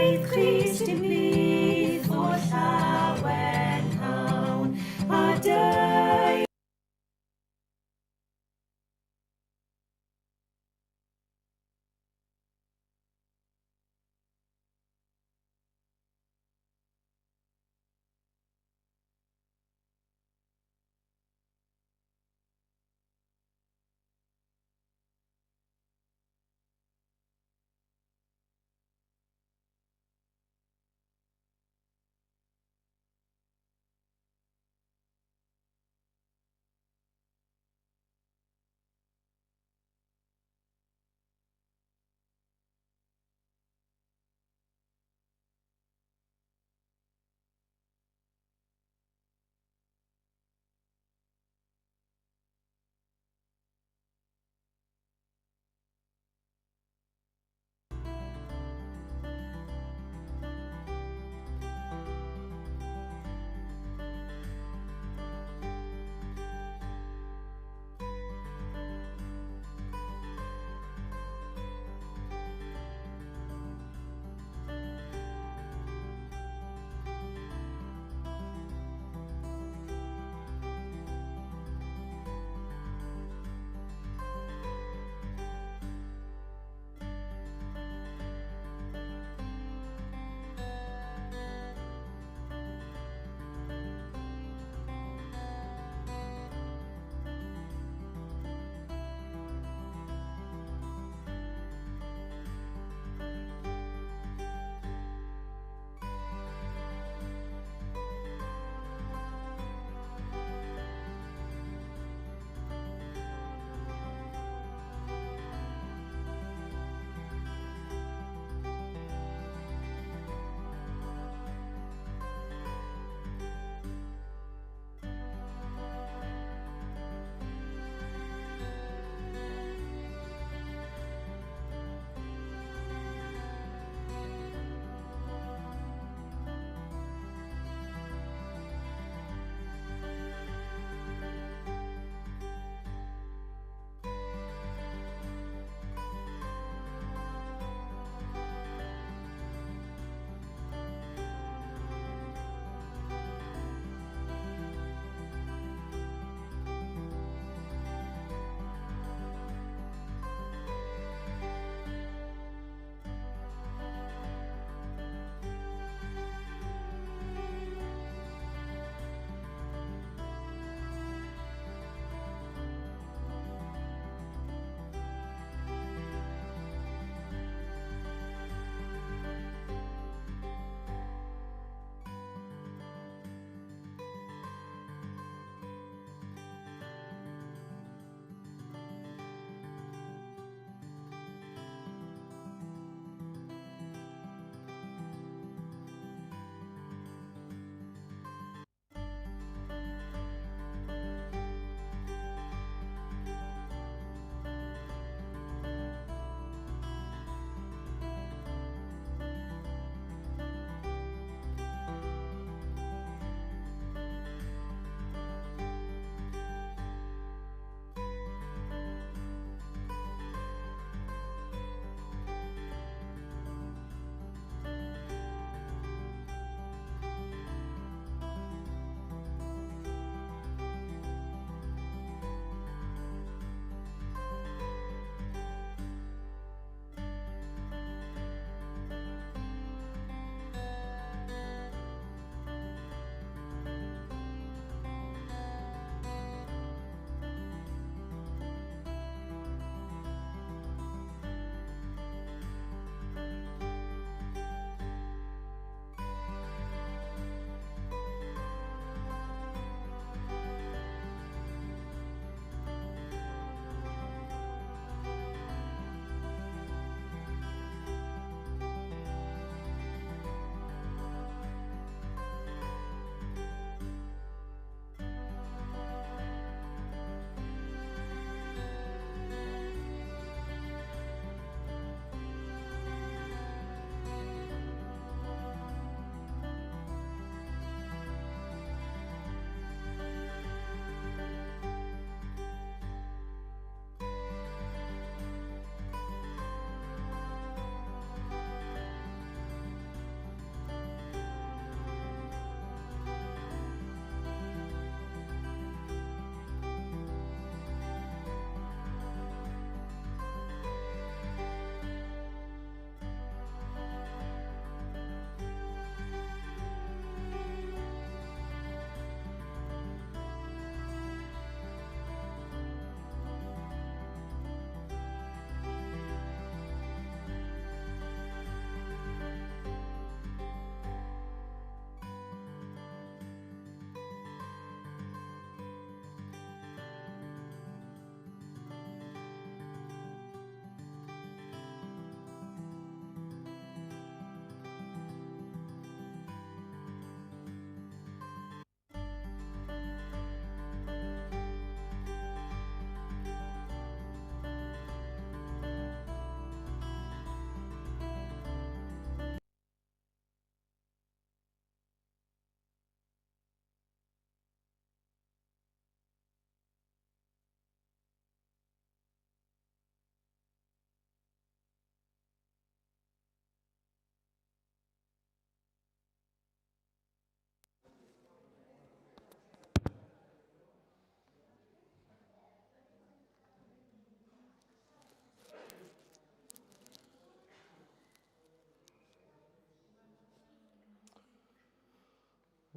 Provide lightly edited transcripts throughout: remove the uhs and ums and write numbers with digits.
Gwaith Christ yn fydd o llawen hawn, a dy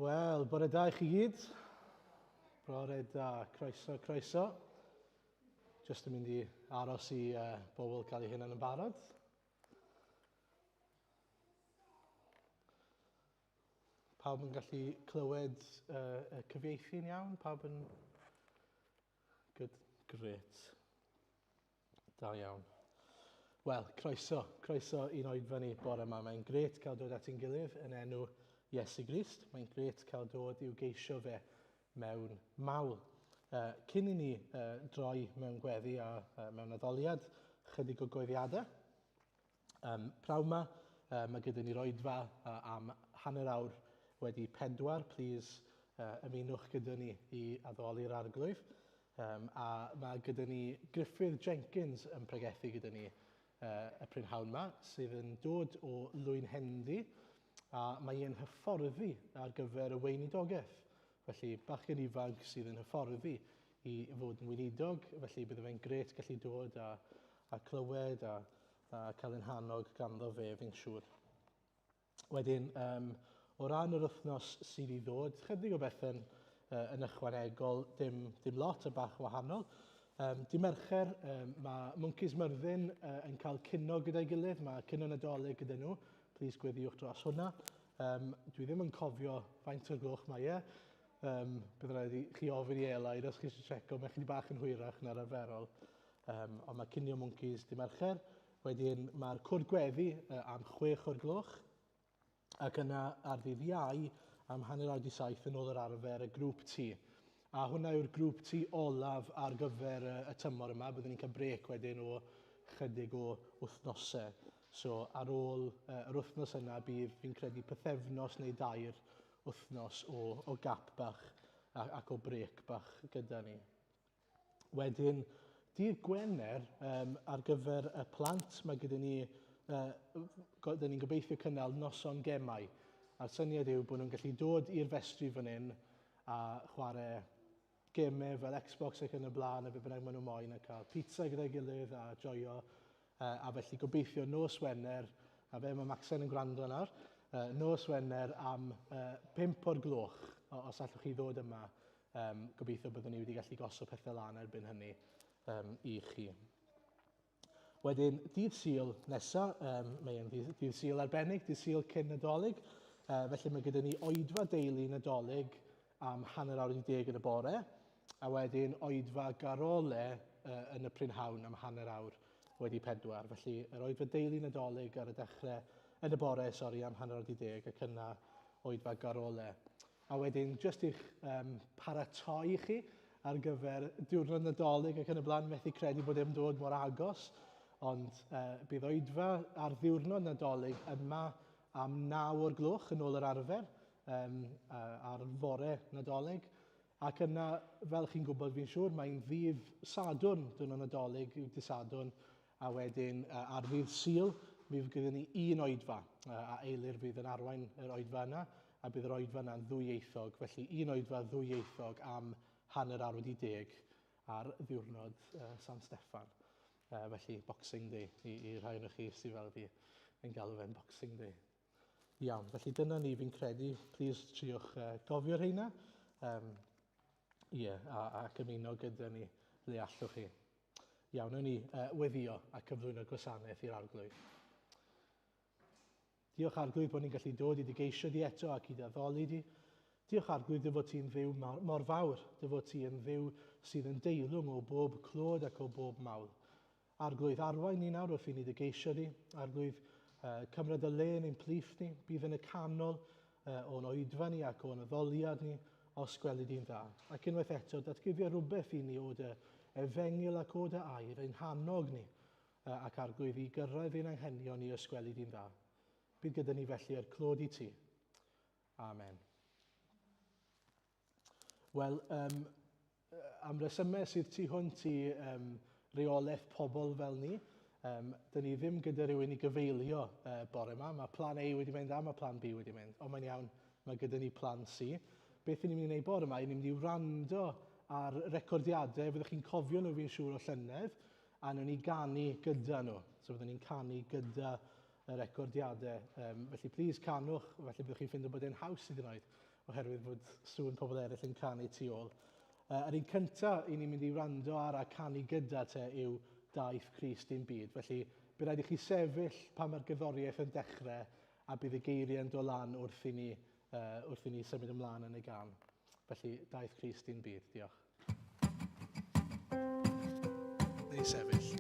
Wel, bore da i chi gyd. Bore da, croeso, croeso. Just yn mynd i aros i bobl cael eu hunan yn barod. Pawb yn gallu clywed y cyfieithu'n iawn? Pawb yn... Good, great. Da iawn. Wel, croeso. Croeso i'n oedfa ni bore yma. Mae'n gret cael dod at ein gilydd yn enw Iesu Grist. Mae'n gret cael dod i'w geisio fe mewn mawl. Cyn i ni droi mewn gweddi a mewn addoliad, chydig o goeddiadau. Praw yma, mae gyda ni'r oedfa am hanner awr wedi 4. Please ymunwch gyda ni i addoli'r arglwydd. A mae gyda ni Griffith Jenkins yn pregethu gyda ni y prynhawn yma, sydd yn dod o Lwyn Hendi, a mae e'n hyfforddi ar gyfer y weinidogaeth. Felly, bachgen ifanc sydd yn hyfforddi i fod yn weinidog, felly bydde fe'n gret gallu dod a clywed a cael ein hannog ganddo fe, fi'n siŵr. Wedyn, o ran yr wythnos sydd i ddod, chydig o beth yn ychwanegol, dim lot y bach wahanol. Di Mercher, mae Mwncis Myrddin yn cael cino gyda'i gilydd, mae cino Nadolig gyda nhw. Please gweddiwch dros hwnna. Dwi ddim yn cofio faint o'r gloch mae e. Bydd rhaid i chi ofyn i Elaid os chi eisiau checo, mae chi bach yn hwyrach na'r arferol. Ond mae cinio Mwncis Di Mercher. Wedyn mae'r cwrdd gweddi am 6 o'r gloch. Ac yna ar ddydd Iau am hanner awr 7 yn ôl yr arfer y grŵp T. A hwnna yw'r grŵp T olaf ar gyfer y tymor yma. Byddwn ni'n cael brec wedyn o chydig o wythnosau. So ar ôl yr wythnos yna bydd fi'n credu pythefnos neu 2 wythnos o gap bach ac o brec bach gyda ni. Wedyn, dydd Gwener ar gyfer y plant, mae gyda ni, ni'n gobeithio cynnal noson gemau. A'r syniad yw bod nhw'n gallu dod i'r festri fan hyn a chwarae gemau fel Xbox ac yn y blaen, a be bynnag maen nhw moyn, a cael pizza gyda'i gilydd a joio. A felly gobeithio nos Wener, a fe mae Maxen yn gwrando nawr, nos Wener am 5 o'r gloch, os allwch chi ddod yma, gobeithio byddwn ni wedi gallu gosod pethau lan erbyn hynny i chi. Wedyn, dydd Sul nesaf, mae'n dydd Sul arbennig, dydd Sul cyn Nadolig, felly mae gyda ni oedfa deulu Nadolig am hanner awr 10 yn y bore, a wedyn oedfa garole yn y prynhawn am hanner awr wedi 4. Felly, yr oedfa deulu Nadolig ar y dechrau, yn y bore, am hanner awr 10, ac yna oedfa garole. A wedyn, jyst i'ch paratoi chi ar gyfer diwrnod Nadolig ac yn y blaen, methu credu bod e'n dod mor agos, ond bydd oedfa ar ddiwrnod Nadolig yma am 9 o'r gloch yn ôl yr arfer, ar fore Nadolig. Ac yna, fel chi'n gwybod fi'n siŵr, mae'n ddydd Sadwrn, diwrnod Nadolig yw dydd Sadwrn, a wedyn ar ddydd Sul, mi fydd gyda ni un oedfa, a eilir fydd yn arwain yr oedfa yna, a bydd yr oedfa yna'n ddwyieithog. Felly, un oedfa ddwyieithog am hanner awr 10 ar ddiwrnod San Steffan. Felly, Boxing Day, i rhai o'ch chi sydd fel fi yn galw fe'n Boxing Day. Iawn, felly dyna ni fi'n credu. Please triwch gofio rheina. Ac ymuno gyda ni le allwch chi. Iawn, ni weddio a cyflwyno'r gwasanaeth i'r arglwydd. Diolch arglwydd bod ni'n gallu dod i digeisio di eto ac i addoli di. Diolch arglwydd dy fod ti'n dduw mor fawr, dy fod ti'n dduw sydd yn deilwng o bob clod ac o bob mawl. Arglwydd arwain ni nawr wrth i ni digeisio di. Arglwydd cymryd y le yn ein plith ni, bydd yn y canol o'n oedfa ni ac o'n addoliad ni os gwelid di'n dda. Ac unwaith eto, datgifio rhywbeth i ni o dy efengil ac o dy air, ein hannog ni, ac arglwydd i gyrraedd ein anghenion ni os gwelid di'n dda. Bydd gyda ni felly yr clod i ti. Amen. Wel, am resymau sydd tu hwnt i reolaeth pobl fel ni, dyn ni ddim gyda rhywun i gyfeilio bore yma. Mae plan A wedi mynd a mae plan B wedi mynd. Ond mae'n iawn, mae gyda ni plan C. Beth ni'n mynd i wneud bore yma, ni'n mynd i wrando ar recordiadau, fyddwch chi'n cofio nhw fi'n siŵr o llynedd, a nhw'n ni ganu gyda nhw. So byddwn ni'n canu gyda y recordiadau. Felly, please canwch, felly byddwch chi'n ffindo bod e'n haws iddyn nhw. oherwydd bod sŵn pobl eraill yn canu tu ôl. Yr un cyntaf i ni'n mynd i wrando ar a canu gyda te yw daeth Crist dim byd. Felly, bydd rhaid i chi sefyll pan mae'r gerddoriaeth yn dechrau a bydd y geiriau yn dod lan wrth i ni symud ymlaen yn y gân. Felly, daeth Crist dim byd. Diolch. Neu sefyll.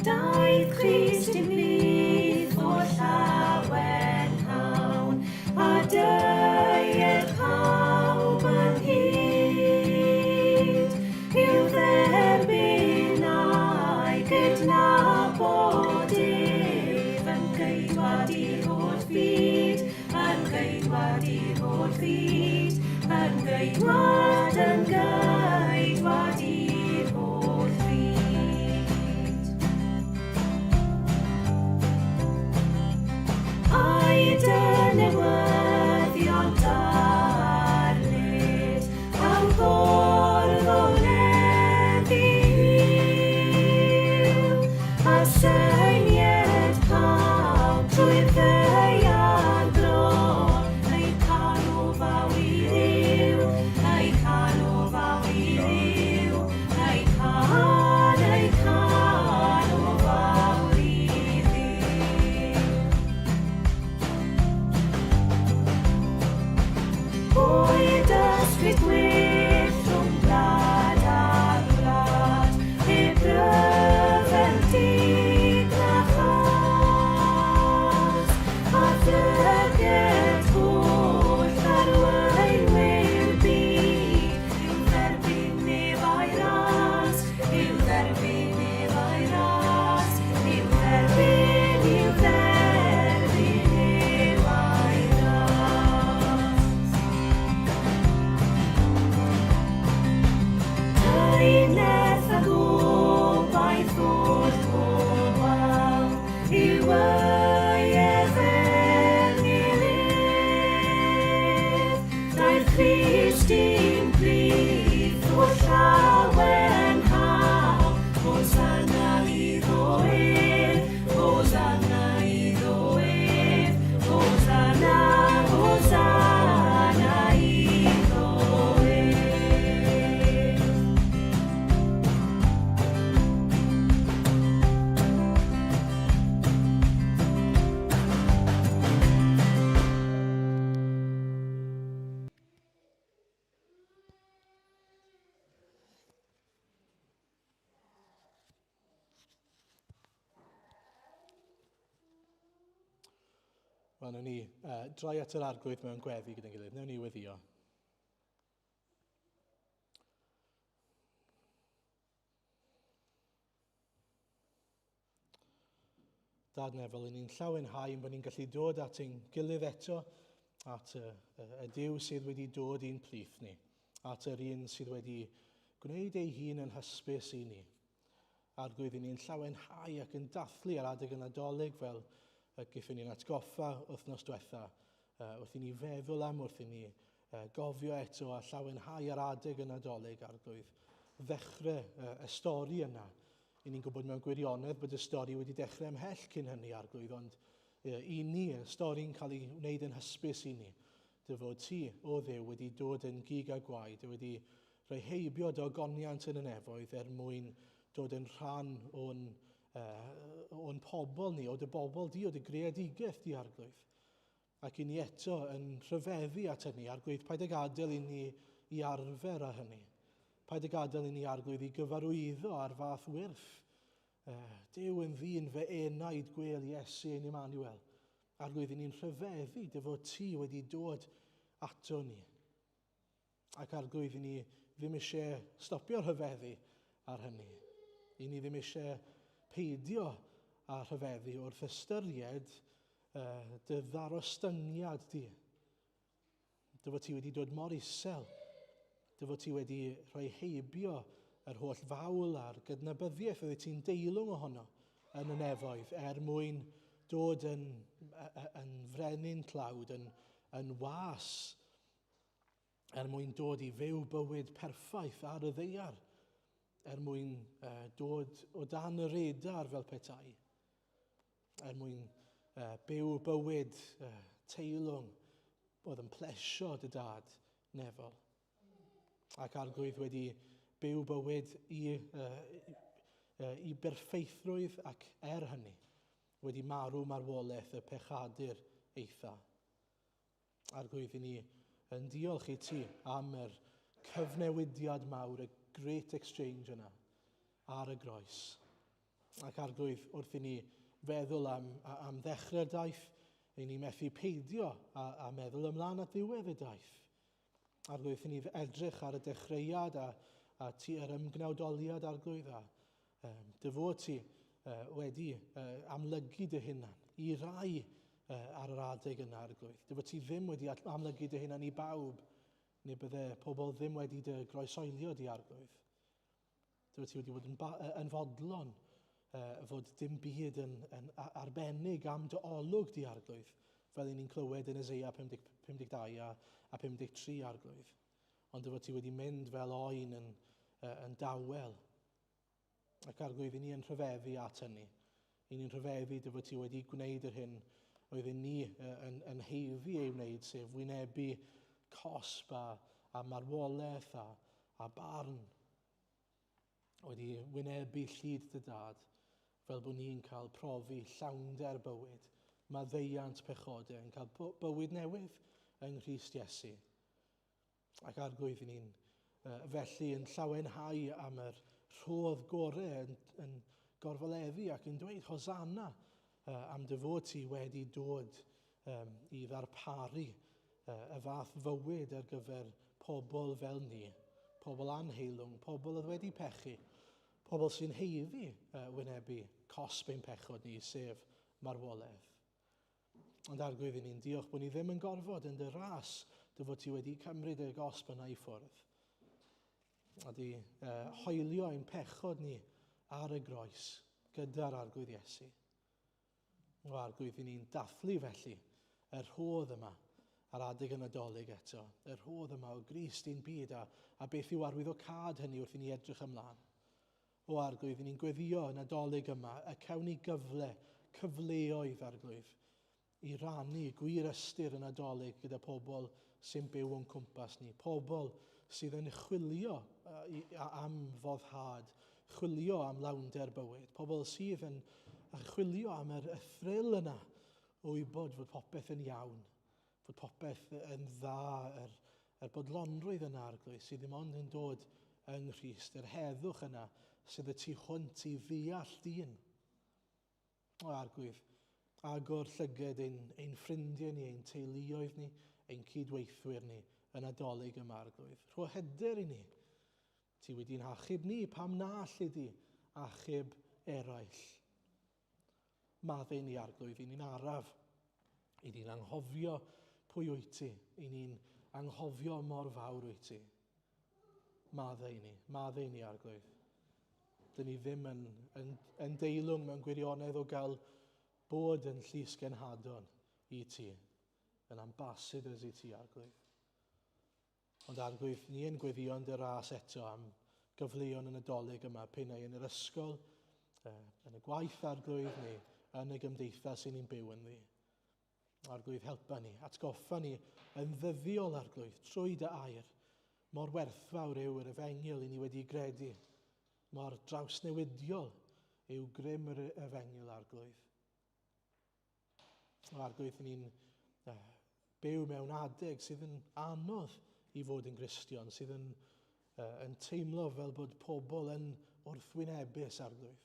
Daeth Crist dim byd o llawen hawn, a deued pawb yn hyd. I'w dderbyn a'i gydnabod ef, yn geidwad i'r holl fyd, yn geidwad i'r holl fyd, yn geidwad i'r holl fyd. Ydyn newyddion darlid, a'r ffordd o heddiw, a syniad pawb trwy'r ddaear gro, ei canol faw i Dduw, ei canol faw i Dduw, ei canol faw i Dduw. Bwyd ysbryd gwyllt rhwng gwlad a gwlad, heb ryfel digrachas, a ddyged holl arweinwyr byd, i'w dderbyn efau ras, i'w dderbyn efau ras, i'w dderbyn efau ras. Daeneth a gobaith o'r pobl, i'w eiefen gilydd. Daeth Crist dim byd o llawen hawn, Hosanna iddo ef, Hosanna iddo ef, Hosanna, Hosanna iddo ef. Wel, newn ni droi at yr arglwydd mewn gweddi gyda'n gilydd. Newn ni weddio. Dad Nefel, ni'n llawenhau bod ni'n gallu dod at ein gilydd eto, at y Duw sydd wedi dod i'n plith ni, at yr un sydd wedi gwneud ei hun yn hysbys i ni. Arglwydd i ni'n llawenhau ac yn dathlu ar adeg y Nadolig fel gyffyn ni'n atgoffa wythnos diwetha, wrth i ni feddwl am, wrth i ni gofio eto a llawenhau ar adeg y Nadolig, Arglwydd. Ddechrau y stori yna. I ni'n gwybod mewn gwirionedd bod y stori wedi dechrau ymhell cyn hynny, Arglwydd, ond i ni, y stori'n cael ei wneud yn hysbys i ni. Dy fod ti, o Dduw, wedi dod yn gig a gwaed, wedi rhoi heibio dogoniant yn y nefoedd mwyn dod yn rhan o'n pobl ni, o dy bobl di, o dy greadigaeth di, Arglwydd. Ac i ni eto yn rhyfeddu at hynny, Arglwydd, paid ag adael i ni i arfer â hynny. Paid ag adael i ni, Arglwydd, i gyfarwyddo ar fath wyrth. Duw yn ddyn fe enaid gwel Iesu ein Emmanuel. Arglwydd, i ni'n rhyfeddu dy fod ti wedi dod ato ni. Ac Arglwydd, i ni ddim eisiau stopio rhyfeddu ar hynny. I ni ddim eisiau peidio a rhyfeddu wrth ystyried dy ddarostyngiad di. Dy fod ti wedi dod mor isel. Dy fod ti wedi rhoi heibio yr holl fawl a'r gydnabyddiaeth oedd ti'n deilwng ohono yn y nefoedd mwyn dod yn frenin tlawd, yn was mwyn dod i fyw bywyd perffaith ar y ddeiar, mwyn dod o dan y radar fel petai, mwyn byw bywyd teilwng oedd yn plesio dy dad nefol. Ac arglwydd wedi byw bywyd i berffeithrwydd ac hynny wedi marw marwolaeth y pechadur eitha. Arglwydd i ni yn diolch i ti am yr cyfnewidiad mawr, y great exchange yna ar y groes. Ac arglwydd wrth i ni feddwl am ddechrau'r daith, i ni methu peidio a meddwl ymlaen at ddiwedd y daith. Arglwydd i ni edrych ar y dechreuad a ti yr ymgnawdoliad arglwydd a dy fod ti wedi amlygu dy hunan i rai ar yr adeg yna arglwydd. Dy fod ti ddim wedi amlygu dy hunan i bawb, neu bydde pobl ddim wedi dy groesoelio di arglwydd. Dy fod ti wedi bod yn fodlon fod dim byd yn arbennig am dy olwg di arglwydd, fel ni'n clywed yn Eseia 52 a 53 arglwydd. Ond dy fod ti wedi mynd fel oen yn dawel. Ac arglwydd i ni yn rhyfeddu at hynny. I ni'n rhyfeddu dy fod ti wedi gwneud yr hyn oedd ni yn heiddi ei wneud, sef wynebu cosb a marwolaeth a barn. Wedi wynebu llyd dy dad, fel bod ni'n cael profi llawnder bywyd, maddeiant pechodau, yn cael bywyd newydd yng Nghrist Iesu. Ac arglwydd i ni'n felly yn llawenhau am yr rhodd gorau yn gorfoleddu ac yn dweud hosanna am dy fod ti wedi dod i ddarparu y fath fywyd ar gyfer pobl fel ni, pobl anheilwng, pobl oedd wedi pechu, pobl sy'n heiddi wynebu cosb ein pechod ni, sef marwolaeth. Ond arglwydd i ni'n diolch bod ni ddim yn gorfod yn dy ras dy fod ti wedi cymryd y gosb yna i ffwrdd. A di hoelio ein pechod ni ar y groes gyda'r arglwydd Iesu. O arglwydd i ni'n dathlu felly yr rhodd yma ar adeg y Nadolig eto. Yr rhodd yma o Grist i'n byd a beth yw arwyddocad hynny wrth i ni edrych ymlaen. O arglwydd i ni'n gweddio y Nadolig yma y cawn ni gyfle, cyfleoedd arglwydd i rannu gwir ystyr y Nadolig gyda pobl sy'n byw o'n cwmpas ni. Pobl sydd yn chwilio am foddhad, chwilio am lawnder bywyd. Pobl sydd yn chwilio am y thrill yna o wybod fod popeth yn iawn, fod popeth yn dda, yr bodlonrwydd yna arglwydd sydd ddim ond yn dod yng Nghrist, yr heddwch yna sydd y tu hwnt i ddeall dyn. O arglwydd, agor llyged ein ffrindiau ni, ein teuluoedd ni, ein cydweithwyr ni yn Nadolig yma arglwydd. Rho hyder i ni. Ti wedi'n achub ni pam na allu di achub eraill. Maddau ni arglwydd, i ni'n araf, i ni'n anghofio pwy wyt ti, i ni'n anghofio mor fawr wyt ti. Maddau ni arglwydd. Dyn ni ddim yn deilwng mewn gwirionedd o gael bod yn llys genhadon i ti, yn ambassadors i ti arglwydd. Ond arglwydd, ni yn gweddio yn dy ras eto am gyfleon yn y Nadolig yma, pennau yn yr ysgol, yn y gwaith arglwydd, neu yn y gymdeithas sy'n ni'n byw yn ddi. Arglwydd, helpa ni, atgoffa ni yn ddyddiol arglwydd, trwy dy air, mor werthfawr yw yr efengyl i ni wedi gredu, mor drawsnewidiol yw grym yr efengyl arglwydd. Arglwydd, ni'n byw mewn adeg sydd yn anodd i fod yn Gristion, sydd yn teimlo fel bod pobl yn wrthwynebus arglwydd.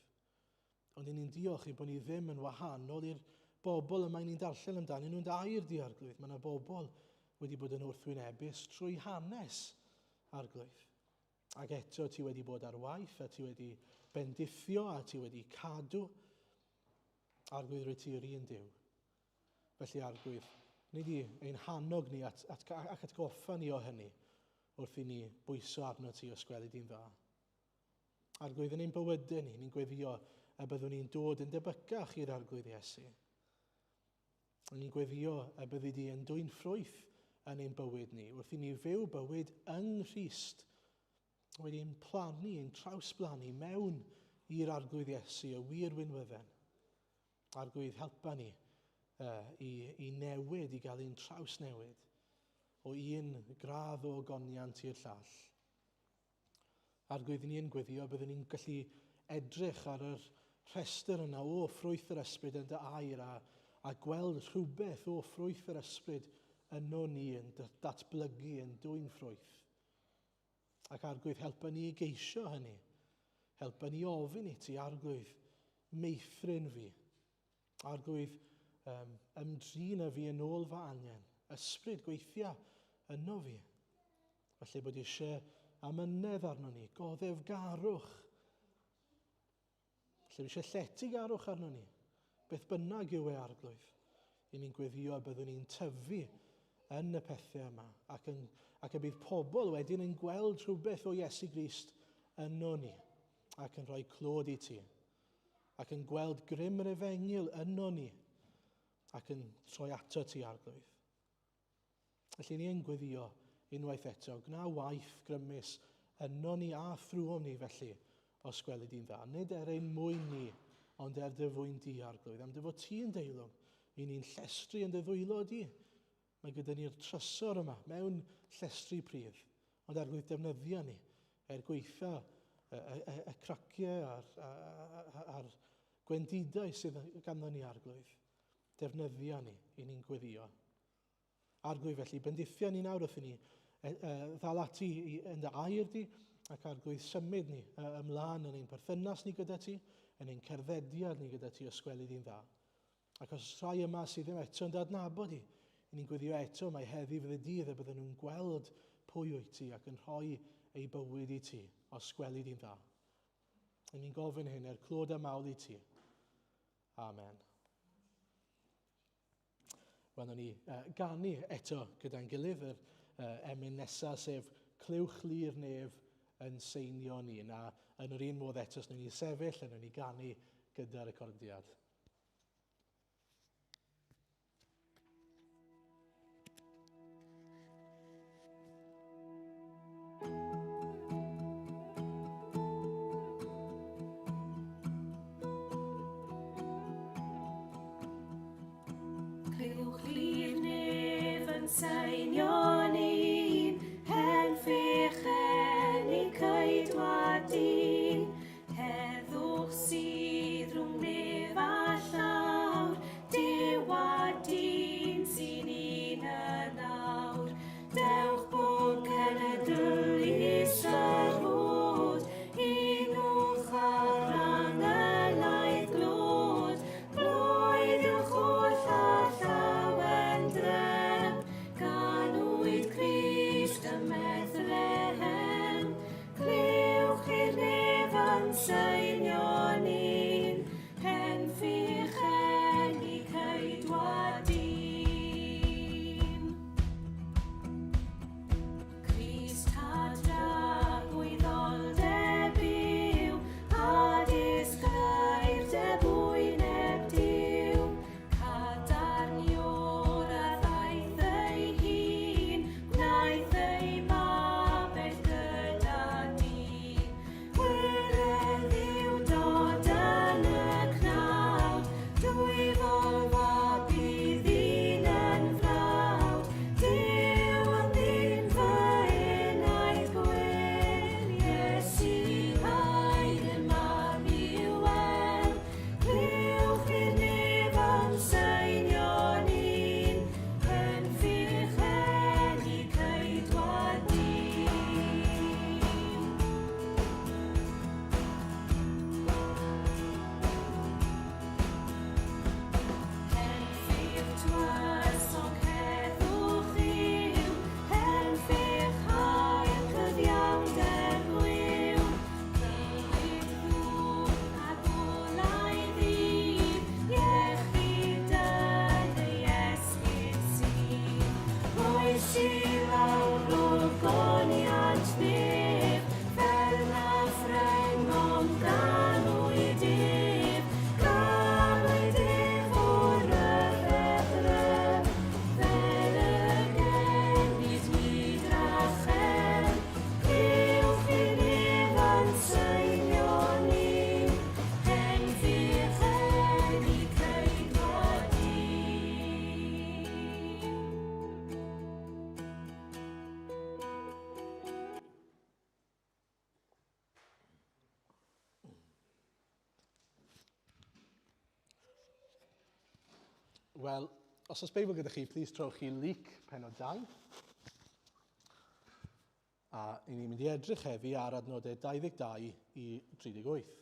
Ond ni'n diolch i bod ni ddim yn wahanol i'r bobl yma ni'n darllen amdano nhw'n dair di arglwydd. Mae yna bobl wedi bod yn wrthwynebus trwy hanes arglwydd. Ac eto ti wedi bod ar waith, a ti wedi bendithio, a ti wedi cadw. Arglwydd rwy ti'r un Duw. Felly arglwydd, nid i ein hannog ni ac atgoffa ni o hynny wrth i ni bwyso arno ti o sgweli di'n dda. Arglwydd yn ein bywydau ni, ni'n gweddio y byddwn ni'n dod yn debycach i'r arglwydd Iesu. Ni'n gweddio y byddu di yn dwy'n ffrwyth yn ein bywyd ni, wrth i ni fyw bywyd yng Nghrist, wedi'n plannu, ein trawsblannu mewn i'r arglwydd Iesu y wir wynwydden. Arglwydd helpa ni i newid, i gael ein traws newid, o un gradd o goniant i'r llall. Arglwydd ni'n gweddio byddwn ni'n gallu edrych ar yr rhestr yna o ffrwyth yr ysbryd yn dy air a gweld rhywbeth o ffrwyth yr ysbryd yno ni yn datblygu yn dwy'n ffrwyth. Ac arglwydd helpa ni i geisio hynny. Helpa ni ofyn i ti, arglwydd meithrin fi. Arglwydd ymdrin y fi yn ôl fy angen. Ysbryd gweithio yno fi. Felly bod eisiau amynedd arno ni, goddefgarwch. Felly eisiau lletygarwch arno ni. Beth bynnag yw e arglwydd. I ni'n gweddio byddwn ni'n tyfu yn y pethau yma. Ac y bydd pobl wedyn yn gweld rhywbeth o Iesu Grist yno ni. Ac yn rhoi clod i ti. Ac yn gweld grym yr efengil yno ni. Ac yn troi ato ti arglwydd. Felly ni yn gweddio unwaith eto, gna waith grymus yno ni a thrwom ni felly os gweled i'n dda. Nid ein mwyn ni, ond dy fwyn di arglwydd. Am dy fod ti yn deilwng, i ni'n llestri yn dy ddwylo di. Mae gyda ni'r trysor yma mewn llestri pridd, ond arglwydd defnyddio ni gweithio y craciau a'r gwendidau sydd ganddo ni arglwydd. Defnyddio ni i ni'n gweddio. Arglwydd felly, bendithio ni nawr wrth i ni ddal ati yn dy air di, ac arglwydd symud ni ymlaen yn ein perthynas ni gyda ti, yn ein cerddediad ni gyda ti os gwelid i'n dda. Ac os rhai yma sydd ddim eto'n dadnabod i, ni'n gweddio eto mai heddi fydd y dydd y bydden nhw'n gweld pwy wyt ti ac yn rhoi ei bywyd i ti os gwelid i'n dda. Ni'n gofyn hyn clod a mawl i ti. Amen. Wel, ni ganu eto gyda'n gilydd yr emyn nesaf sef clywch lir nef yn seinio ni. A yn yr un modd eto, ni'n sefyll a ni'n ganu gyda'r recordiad. Clywch lir nef yn seinio ni'n, hen ffichen i coedwadu. Heddwch sydd rhwng nef a llawr, diwadu'n sy'n un yn awr. Dewch bod cenedlus yr hwd, unwch ar angelaidd glod. Blwyddwch o'r llall a wendrem, ganwyd Crist ym Bethlehem. Clywch i'r nef yn seinio ni'n, hen ffichen i coedwadu. Crist hadra gwyddordeb yw, a disglair dy bwyneb diw. Cadarniwr a ddaeth ei hun, gwnaeth ei mabell gyda dyn. Gwireddu Wel, os oes Beibl gyda chi, plis trowch chi Luc pennod 2. A i ni'n mynd i edrych heddi ar adnodau 22 i 38.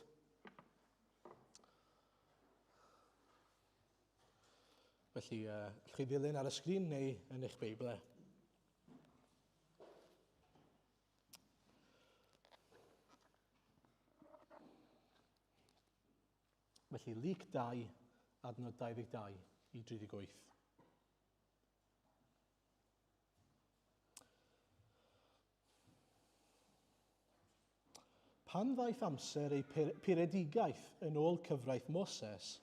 Felly, allwch chi ddilyn ar y sgrin neu yn eich Beiblau. Felly, Luc 2, adnod 22 i 38. Pan ddaeth amser ei puredigaeth yn ôl cyfraith Moses,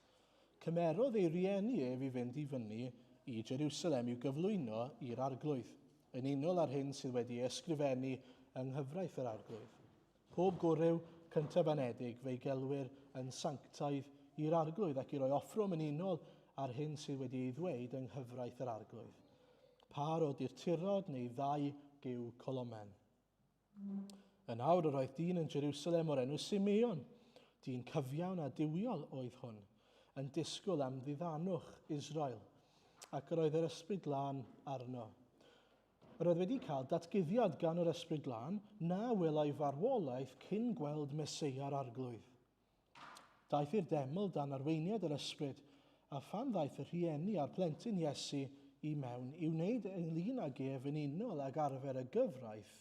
cymerodd ei rieni ef i fynd i fyny i Jerusalem i'w gyflwyno i'r arglwydd, yn unol ar hyn sydd wedi ysgrifennu yng nghyfraith yr arglwydd. Pob gorew cyntaf anedig fe'i gelwyr yn sanctaidd i'r arglwydd ac i roi offrwm yn unol ar hyn sydd wedi ei ddweud yng nghyfraith yr arglwydd. Par o dirturod neu ddau giw colomen. Yn awr yr oedd dyn yn Jerusalem o'r enw Simeon, dyn cyfiawn a diwiol oedd hwn, yn disgwyl am ddiddanwch Israel, ac yr oedd yr ysbryd glân arno. Yr oedd wedi cael datguddiad gan yr ysbryd glân na welai farwolaeth cyn gweld Meseia'r arglwydd. Daeth i'r deml dan arweiniad yr ysbryd, a phan ddaeth y rhieni a'r plentyn Iesu i mewn i wneud ynglyn ag ef yn unol ag arfer y gyfraith,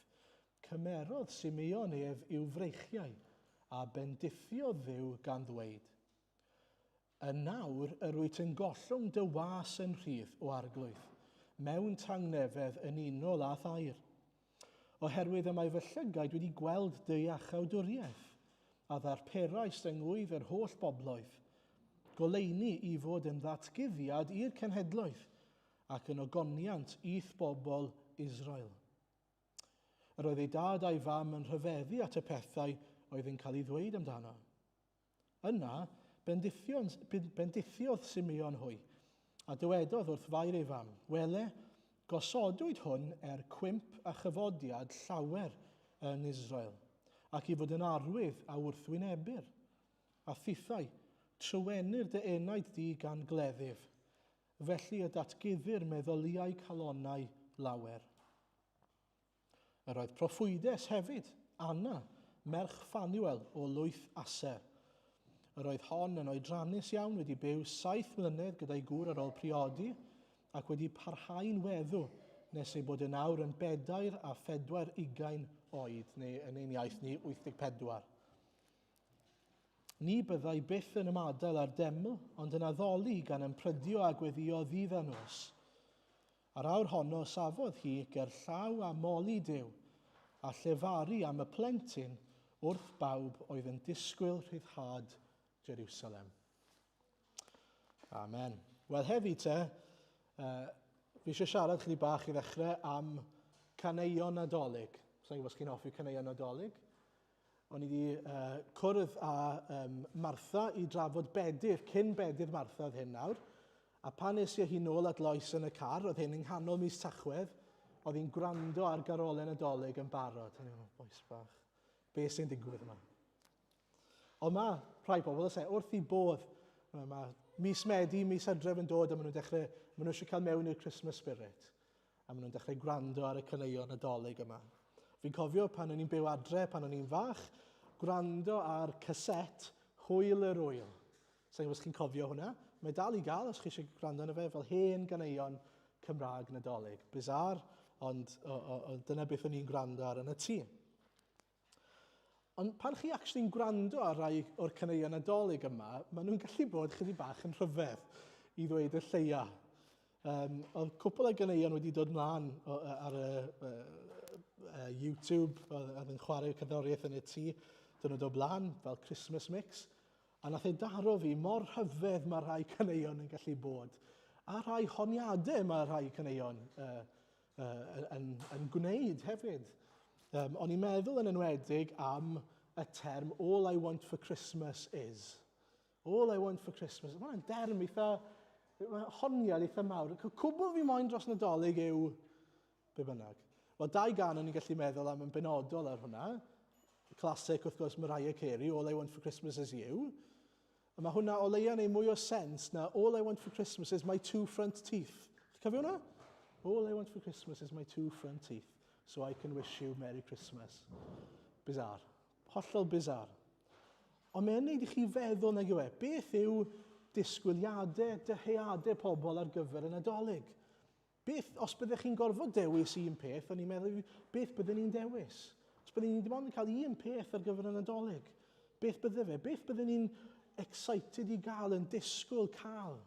cymerodd Simeon ef i'w freichiau a bendithiodd Dduw gan ddweud. Yn nawr yr wyt yn gollwng dy was yn rhydd o arglwydd, mewn tangnefedd yn unol â thair. Oherwydd y mae fy llygaid wedi gweld dy achawdwriaeth, a ddarperais yngwydd yr holl bobloedd, goleini i fod yn ddatguddiad i'r cenhedloedd ac yn ogoniant i'th bobl Israel. Yr oedd ei dad a'i fam yn rhyfeddu at y pethau oedd yn cael ei ddweud amdano. Yna, bendithiodd Simeon hwy, a dywedodd wrth fair ei fam, wele, gosodwyd hwn cwymp a chyfodiad llawer yn Israel, ac i fod yn arwydd a wrthwynebyr. A thithau, trywenir dy enaid di gan gleddyf, felly y datguddir meddyliau calonnau lawer. Yr oedd proffwydes hefyd, Anna, merch Ffanuel o lwyth Aser. Yr oedd hon yn oedrannus iawn wedi byw 7 mlynedd gyda'i gŵr ar ôl priodi ac wedi parhau'n weddw nes ei bod yn awr yn 24 oed, neu yn ein iaith ni 84. Ni byddai byth yn ymadael ar deml, ond yn addoli gan ymprydio a gweddio ddydd a nos. Ar awr honno safodd hi ger llaw a moli Duw, a llefaru am y plentyn wrth bawb oedd yn disgwyl rhyddhad Jerusalem. Amen. Wel heddi te, fi eisiau siarad chydig bach i ddechrau am caneuon Nadolig. Sa'n gwybod os chi'n hoffi caneuon Nadolig? O'n i wedi cwrdd â Martha i drafod bedydd, cyn bedydd Martha oedd hyn nawr. A pan nes i hi nôl at Lois yn y car, oedd hyn yng nghanol mis Tachwedd, oedd hi'n gwrando ar garolau Nadolig yn barod. O'n i'n meddwl, boes bach, be sy'n digwydd yma? Ond mae rhai pobl yn wrth i bodd, mae mis Medi, mis Hydref yn dod, a maen nhw eisiau cael mewn i'r Christmas spirit. A maen nhw'n dechrau gwrando ar y caneuon Nadolig yma. Fi'n cofio pan o'n i'n byw adre, pan o'n i'n fach, gwrando ar caset Hwyl yr Wyl. Sa'n gwybod os chi'n cofio hwnna? Mae dal i gael os chi eisiau gwrando arno fe fel hen ganeuon Cymraeg Nadolig. Bizar, ond dyna beth o'n i'n gwrando ar yn y tŷ. Ond pan chi actually'n gwrando ar rai o'r caneuon Nadolig yma, maen nhw'n gallu bod chydig bach yn rhyfedd i ddweud y lleia. Oedd cwpl o ganeuon wedi dod mlaen ar YouTube, oedd yn chwarae cerddoriaeth yn y tŷ, dyn nhw dod blaen fel Christmas Mix. A nath ei daro fi mor rhyfedd mae rhai caneuon yn gallu bod. A rhai honiadau mae rhai caneuon yn gwneud hefyd. O'n i'n meddwl yn enwedig am y term All I Want for Christmas is. All I Want for Christmas. Mae'n derm eitha, honiad eitha mawr. Cwbl fi moyn dros Nadolig yw be bynnag. Wel, 2 gan o'n i'n gallu meddwl am yn benodol ar hwnna. Classic, wrth gwrs, Mariah Carey, All I Want for Christmas is You. A mae hwnna o leia neu mwy o sens na all I want for Christmas is my 2 front teeth. Chi'n cofio hwnna? All I want for Christmas is my 2 front teeth, so I can wish you Merry Christmas. Bizarre. Hollol bizarre. Ond mae'n neud i chi feddwl nag yw e. Beth yw disgwyliadau, dyheadau pobl ar gyfer y Nadolig? Beth, os byddech chi'n gorfod dewis un peth, o'n i'n meddwl, beth byddwn ni'n dewis? Os byddwn ni'n dim ond yn cael un peth ar gyfer y Nadolig, beth bydde fe? Beth byddwn ni'n excited i gael, yn disgwyl cael?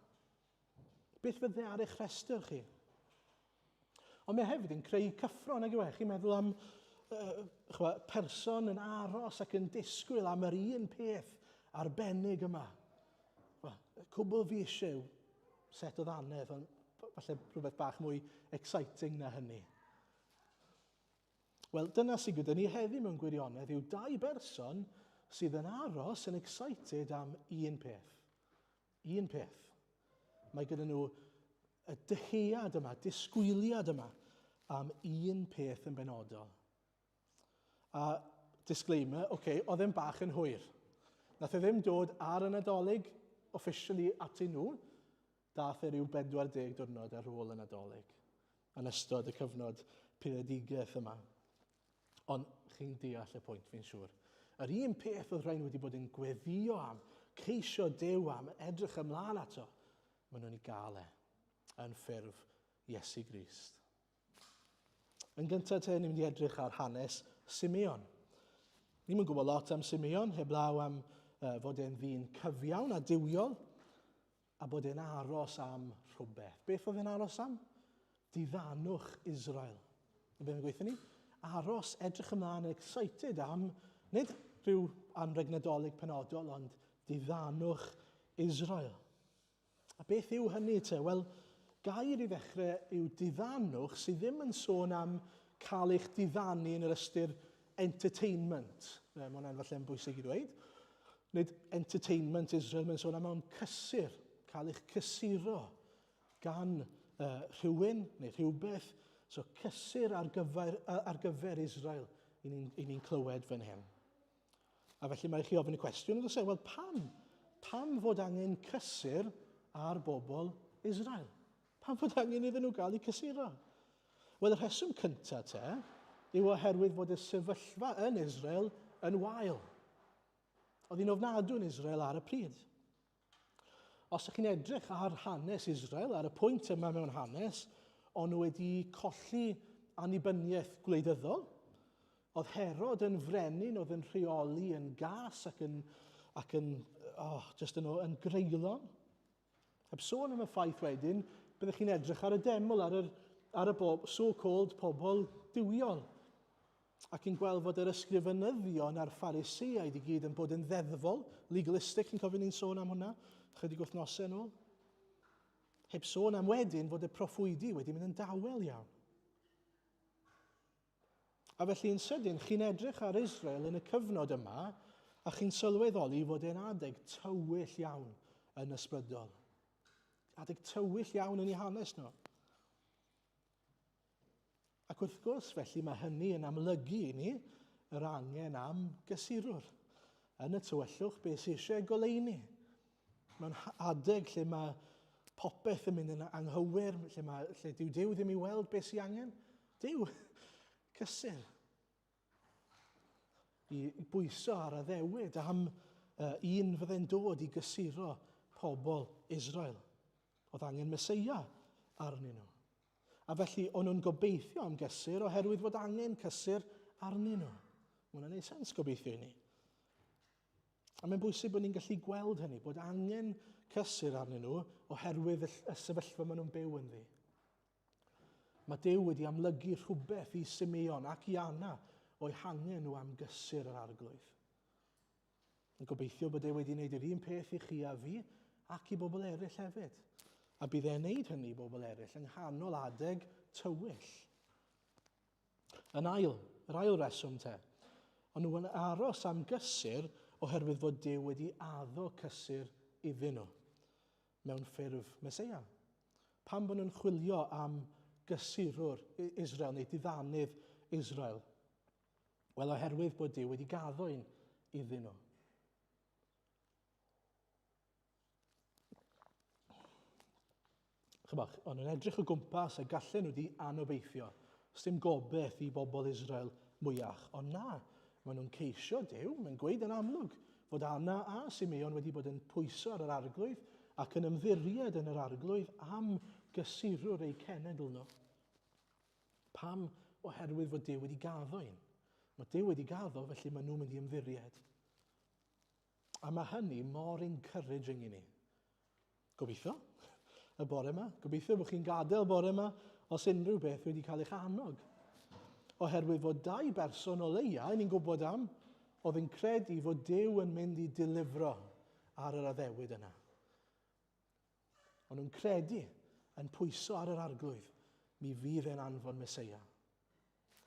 Beth fydde ar eich rhestr chi? Ond mae hefyd yn creu cyffro nag yw e. Chi'n meddwl am person yn aros ac yn disgwyl am yr un peth arbennig yma. Cwbl fi eisiau set o ddanedd, ond falle rhywbeth bach mwy exciting na hynny. Wel, dyna sydd gyda ni heddiw mewn gwirionedd yw 2 berson sydd yn aros yn excited am un peth. Un peth. Mae gyda nhw y dyhead yma, disgwyliad yma am un peth yn benodol. A disclaimer, oedd e'n bach yn hwyr. Nath e ddim dod ar y Nadolig officially atyn nhw, dath e ryw 40 diwrnod ar ôl y Nadolig, yn ystod y cyfnod puredigaeth yma. Ond chi'n deall y pwynt, fi'n siŵr. Yr un peth oedd rhain wedi bod yn gweddio am, ceisio Duw am, edrych ymlaen ato, maen nhw'n ei gael yn ffurf Iesu Grist. Yn gyntaf te, ni'n mynd i edrych ar hanes Simeon. Ni'n mynd gwybod lot am Simeon, heblaw am fod e'n ddyn cyfiawn a diwiol, a bod e'n aros am rhywbeth. Beth oedd e'n aros am? Diddanwch Israel. Yn beth yn gweithio ni? Aros, edrych ymlaen, excited am, nid rhyw anreg Nadolig penodol, ond diddanwch Israel. A beth yw hynny te? Wel, gair i ddechrau yw diddanwch sydd ddim yn sôn am cael eich diddannu yn yr ystyr entertainment. Mae hwnna'n falle'n bwysig i ddweud. Nid entertainment Israel, mae'n sôn am cysur, cael eich cysuro gan rhywun neu rhywbeth. So cysur ar gyfer Israel i ni'n clywed fan hyn. A felly mae chi ofyn y cwestiwn, wel pam fod angen cysur ar bobl Israel? Pam fod angen iddyn nhw gael eu cysuro? Wel, y rheswm cyntaf te yw oherwydd fod y sefyllfa yn Israel yn wael. Oedd hi'n ofnadw yn Israel ar y pryd. Os ydych chi'n edrych ar hanes Israel, ar y pwynt yma mewn hanes, ond nhw wedi colli annibyniaeth gwleidyddol. Oedd Herod yn frenin, oedd yn rheoli yn gas ac yn greulon. Heb sôn am y ffaith wedyn, byddwch chi'n edrych ar y deml, ar y so-called pobl diwiol. Ac yn gweld fod yr ysgrifenyddion a'r Phariseaid i gyd yn bod yn ddeddfol, legalistic, chi'n cofio ni'n sôn am hwnna, chydig wythnosau yn ôl. Heb sôn am wedyn fod y proffwydi wedi mynd yn dawel iawn. A felly yn sydyn, chi'n edrych ar Israel yn y cyfnod yma, a chi'n sylweddoli fod e'n adeg tywyll iawn yn ysbrydol. Adeg tywyll iawn yn ei hanes nhw. Ac wrth gwrs, felly, mae hynny yn amlygu i ni yr angen am gysurwr. Yn y tywyllwch, beth sydd eisiau goleuni. Mewn adeg lle mae popeth yn mynd yn anghywir, lle dyw Duw ddim i weld beth sydd angen. Duw, cysur. I bwyso ar y ddewyd am un fydde'n dod i gysuro pobl Israel. Oedd angen Meseia arnyn nhw. A felly, o'n nhw'n gobeithio am gysur oherwydd fod angen cysur arnyn nhw. Mae hwnna'n gwneud sens gobeithio i ni. A mae'n bwysig bod ni'n gallu gweld hynny, bod angen cysur arnyn nhw oherwydd y sefyllfa maen nhw'n byw yn ddi. Mae Duw wedi amlygu rhywbeth i Simeon ac i Anna o'i hangen nhw am gysur yr arglwydd. Yn gobeithio bod e wedi gwneud yr un peth i chi a fi ac i bobl eraill hefyd. A bydd e'n neud hynny i bobl eraill yng nghanol adeg tywyll. Yr ail reswm te. Ond nhw'n aros am gysur oherwydd fod Duw wedi addo cysur iddyn nhw mewn ffurf Meseia. Pam bod nhw'n chwilio am gysurwr Israel neu diddanydd Israel? Wel, oherwydd bod Duw wedi gaddo un iddyn nhw. Chybach, ond yn edrych o gwmpas a gallen nhw wedi anobeithio. Os dim gobeith i bobl Israel mwyach. Ond na, maen nhw'n ceisio Duw, mae'n gweud yn amlwg fod Anna a Simeon wedi bod yn pwyso ar yr arglwydd ac yn ymddiried yn yr arglwydd am gysurwr eu cenedl nhw. Pam? Oherwydd fod Duw wedi gaddo un. Mae Duw wedi gaddo, felly maen nhw'n mynd i ymddiried. A mae hynny mor encouraging i ni. Gobeithio, y bore yma. Gobeithio bod chi'n gadael bore yma os unrhyw beth wedi cael eich annog. Oherwydd fod dau berson o leia, ni'n gwybod am, oedd yn credu fod Duw yn mynd i dilifro ar yr addewid yna. Ond nhw'n credu yn pwyso ar yr arglwydd, mi fydd e'n anfon Meseia.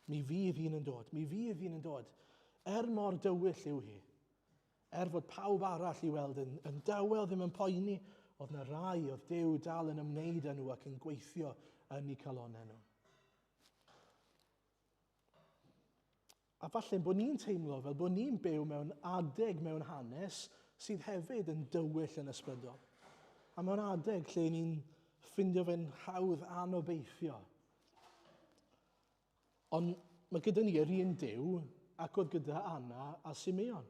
Mi fydd un yn dod, mi fydd un yn dod. Mor dywyll yw hi. Fod pawb arall i weld yn dawel, ddim yn poeni, oedd yna rai oedd Duw dal yn ymwneud â nhw ac yn gweithio yn eu calonau nhw. A falle bod ni'n teimlo fel bod ni'n byw mewn adeg mewn hanes sydd hefyd yn dywyll yn ysbrydol. A mewn adeg lle ni'n ffindio fe'n hawdd anobeithio. Ond mae gyda ni yr un Duw ac oedd gyda Anna a Simeon.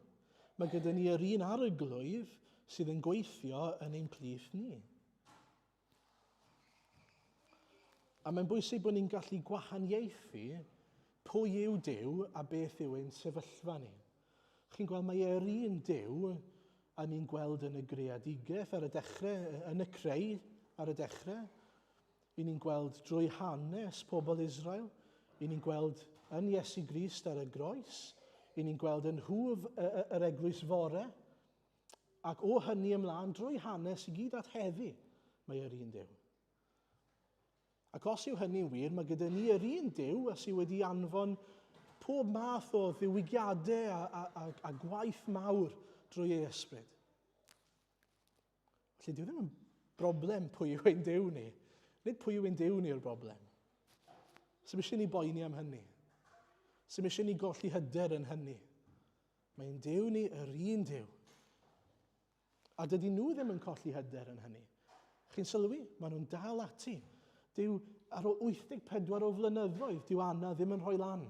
Mae gyda ni yr un arglwydd sydd yn gweithio yn ein plith ni. A mae'n bwysig bod ni'n gallu gwahaniaethu pwy yw Duw a beth yw ein sefyllfa ni. Chi'n gweld mae yr un Duw a ni'n gweld yn y greadigaeth ar y dechrau, yn y creu ar y dechrau. I ni'n gweld drwy hanes pobl Israel. I ni'n gweld yn Iesu Grist ar y groes. I ni'n gweld yn hwf yr eglwys fore. Ac o hynny ymlaen, drwy hanes i gyd at heddi, mae yr un Duw. Ac os yw hynny'n wir, mae gyda ni yr un Duw sydd wedi anfon pob math o ddiwygiadau a gwaith mawr drwy ei ysbryd. Felly, dyw ddim yn broblem pwy yw ein Duw ni. Nid pwy yw ein Duw ni yw'r broblem. Sym eisiau ni boeni am hynny. Sym eisiau ni golli hyder yn hynny. Mae'n Duw ni yr un Duw. A dydy nhw ddim yn colli hyder yn hynny. Chi'n sylwi? Maen nhw'n dal ati. Dyw ar ôl 84 o flynyddoedd, dyw Anna ddim yn rhoi lan.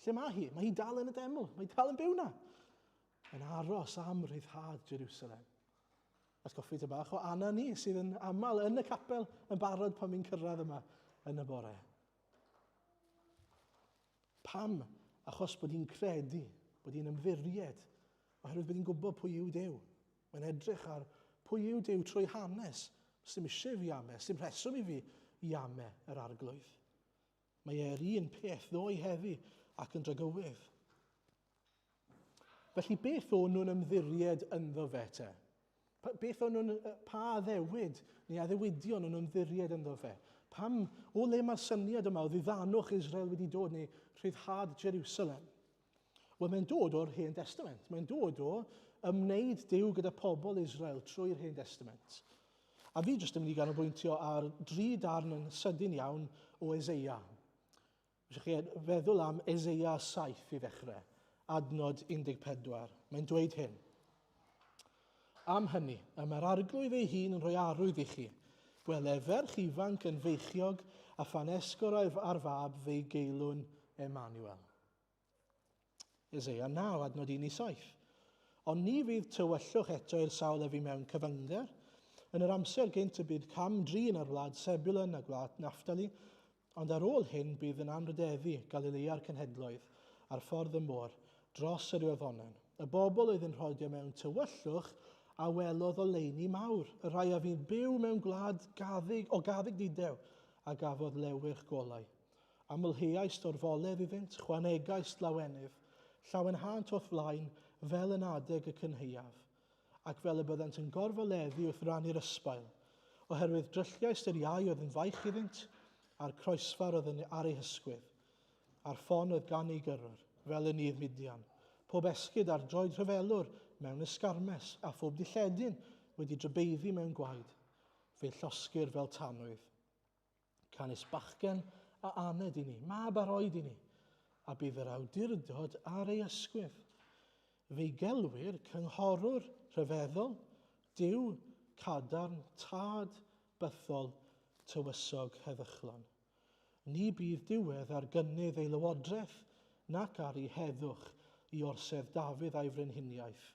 Lle mae hi? Mae hi dal yn y deml. Mae hi dal yn byw na. Yn aros am ryddhad Jerusalem. Atgoffi ty bach o Anna ni sydd yn aml yn y capel yn barod pan mi'n cyrraedd yma yn y bore. Pam? Achos bod hi'n credu, bod hi'n ymddiried, oherwydd bod hi'n gwybod pwy yw Duw. Mae'n edrych ar pwy yw Duw trwy hanes. Sdim eisiau fi ame, sdim rheswm i fi i ame yr arglwydd. Mae e'r un peth ddoi heddi ac yn drygywydd. Felly beth o'n nhw'n ymddiried ynddo fe te? Beth o'n nhw'n, pa addewid neu addewidion o'n nhw'n ymddiried ynddo fe? Pam, o le mae'r syniad yma o ddiddanwch Israel wedi dod neu rhyddhad Jerusalem? Wel, mae'n dod o'r Hen Testament. Mae'n dod o ymwneud Duw gyda pobl Israel trwy'r Hen Testament. A fi jyst yn mynd i ganolbwyntio ar 3 darn yn sydyn iawn o Eseia. Felly chi feddwl am Eseia 7 i ddechrau, adnod 14. Mae'n dweud hyn. Am hynny, mae'r arglwydd ei hun yn rhoi arwydd i chi. Gwele ferch ifanc yn feichiog a phanesgor ar fab fe'i gaelwn Emmanuel. Eseia 9, adnod 1 i 7. Ond ni fydd tywyllwch eto i'r sawl efi mewn cyfyngder. Yn yr amser gynt y bydd cam drin ar wlad Sebulun a gwlad Naftali, ond ar ôl hyn bydd yn anrydeddu Galilea'r cenhedloedd a'r ffordd y môr dros yr Iorddonen. Y bobl oedd yn rhodio mewn tywyllwch a welodd o leini mawr. Y rhai a fi'n byw mewn gwlad gathig didew a gafodd lewych golau. Amlheais dorfoledd iddynt, chwanegais lawenydd, llawenhant o'th flaen fel yn adeg y cynheuaf, ac fel y byddant yn gorfoleddu wrth rannu'r ysbail, oherwydd drylliais yr iau oedd yn faich iddynt, a'r croesfar oedd ar ei hysgwydd, a'r ffon oedd gan ei gyrrwr, fel y nydd Midian, pob esgyd ar droed rhyfelwr mewn ysgarmes, a phob dilledyn wedi drybeiddi mewn gwaed, fe llosgir fel tanwydd. Canis bachgen a aned i ni, mab ar oed i ni, a bydd yr awdurdod ar ei ysgwydd. Fe'i gelwir cynghorwr rhyfeddol, Duw, cadarn, tad bythol tywysog heddychlon. Ni bydd diwedd ar gynnydd ei lywodraeth, nac ar ei heddwch i orsedd Dafydd a'i frenhiniaeth,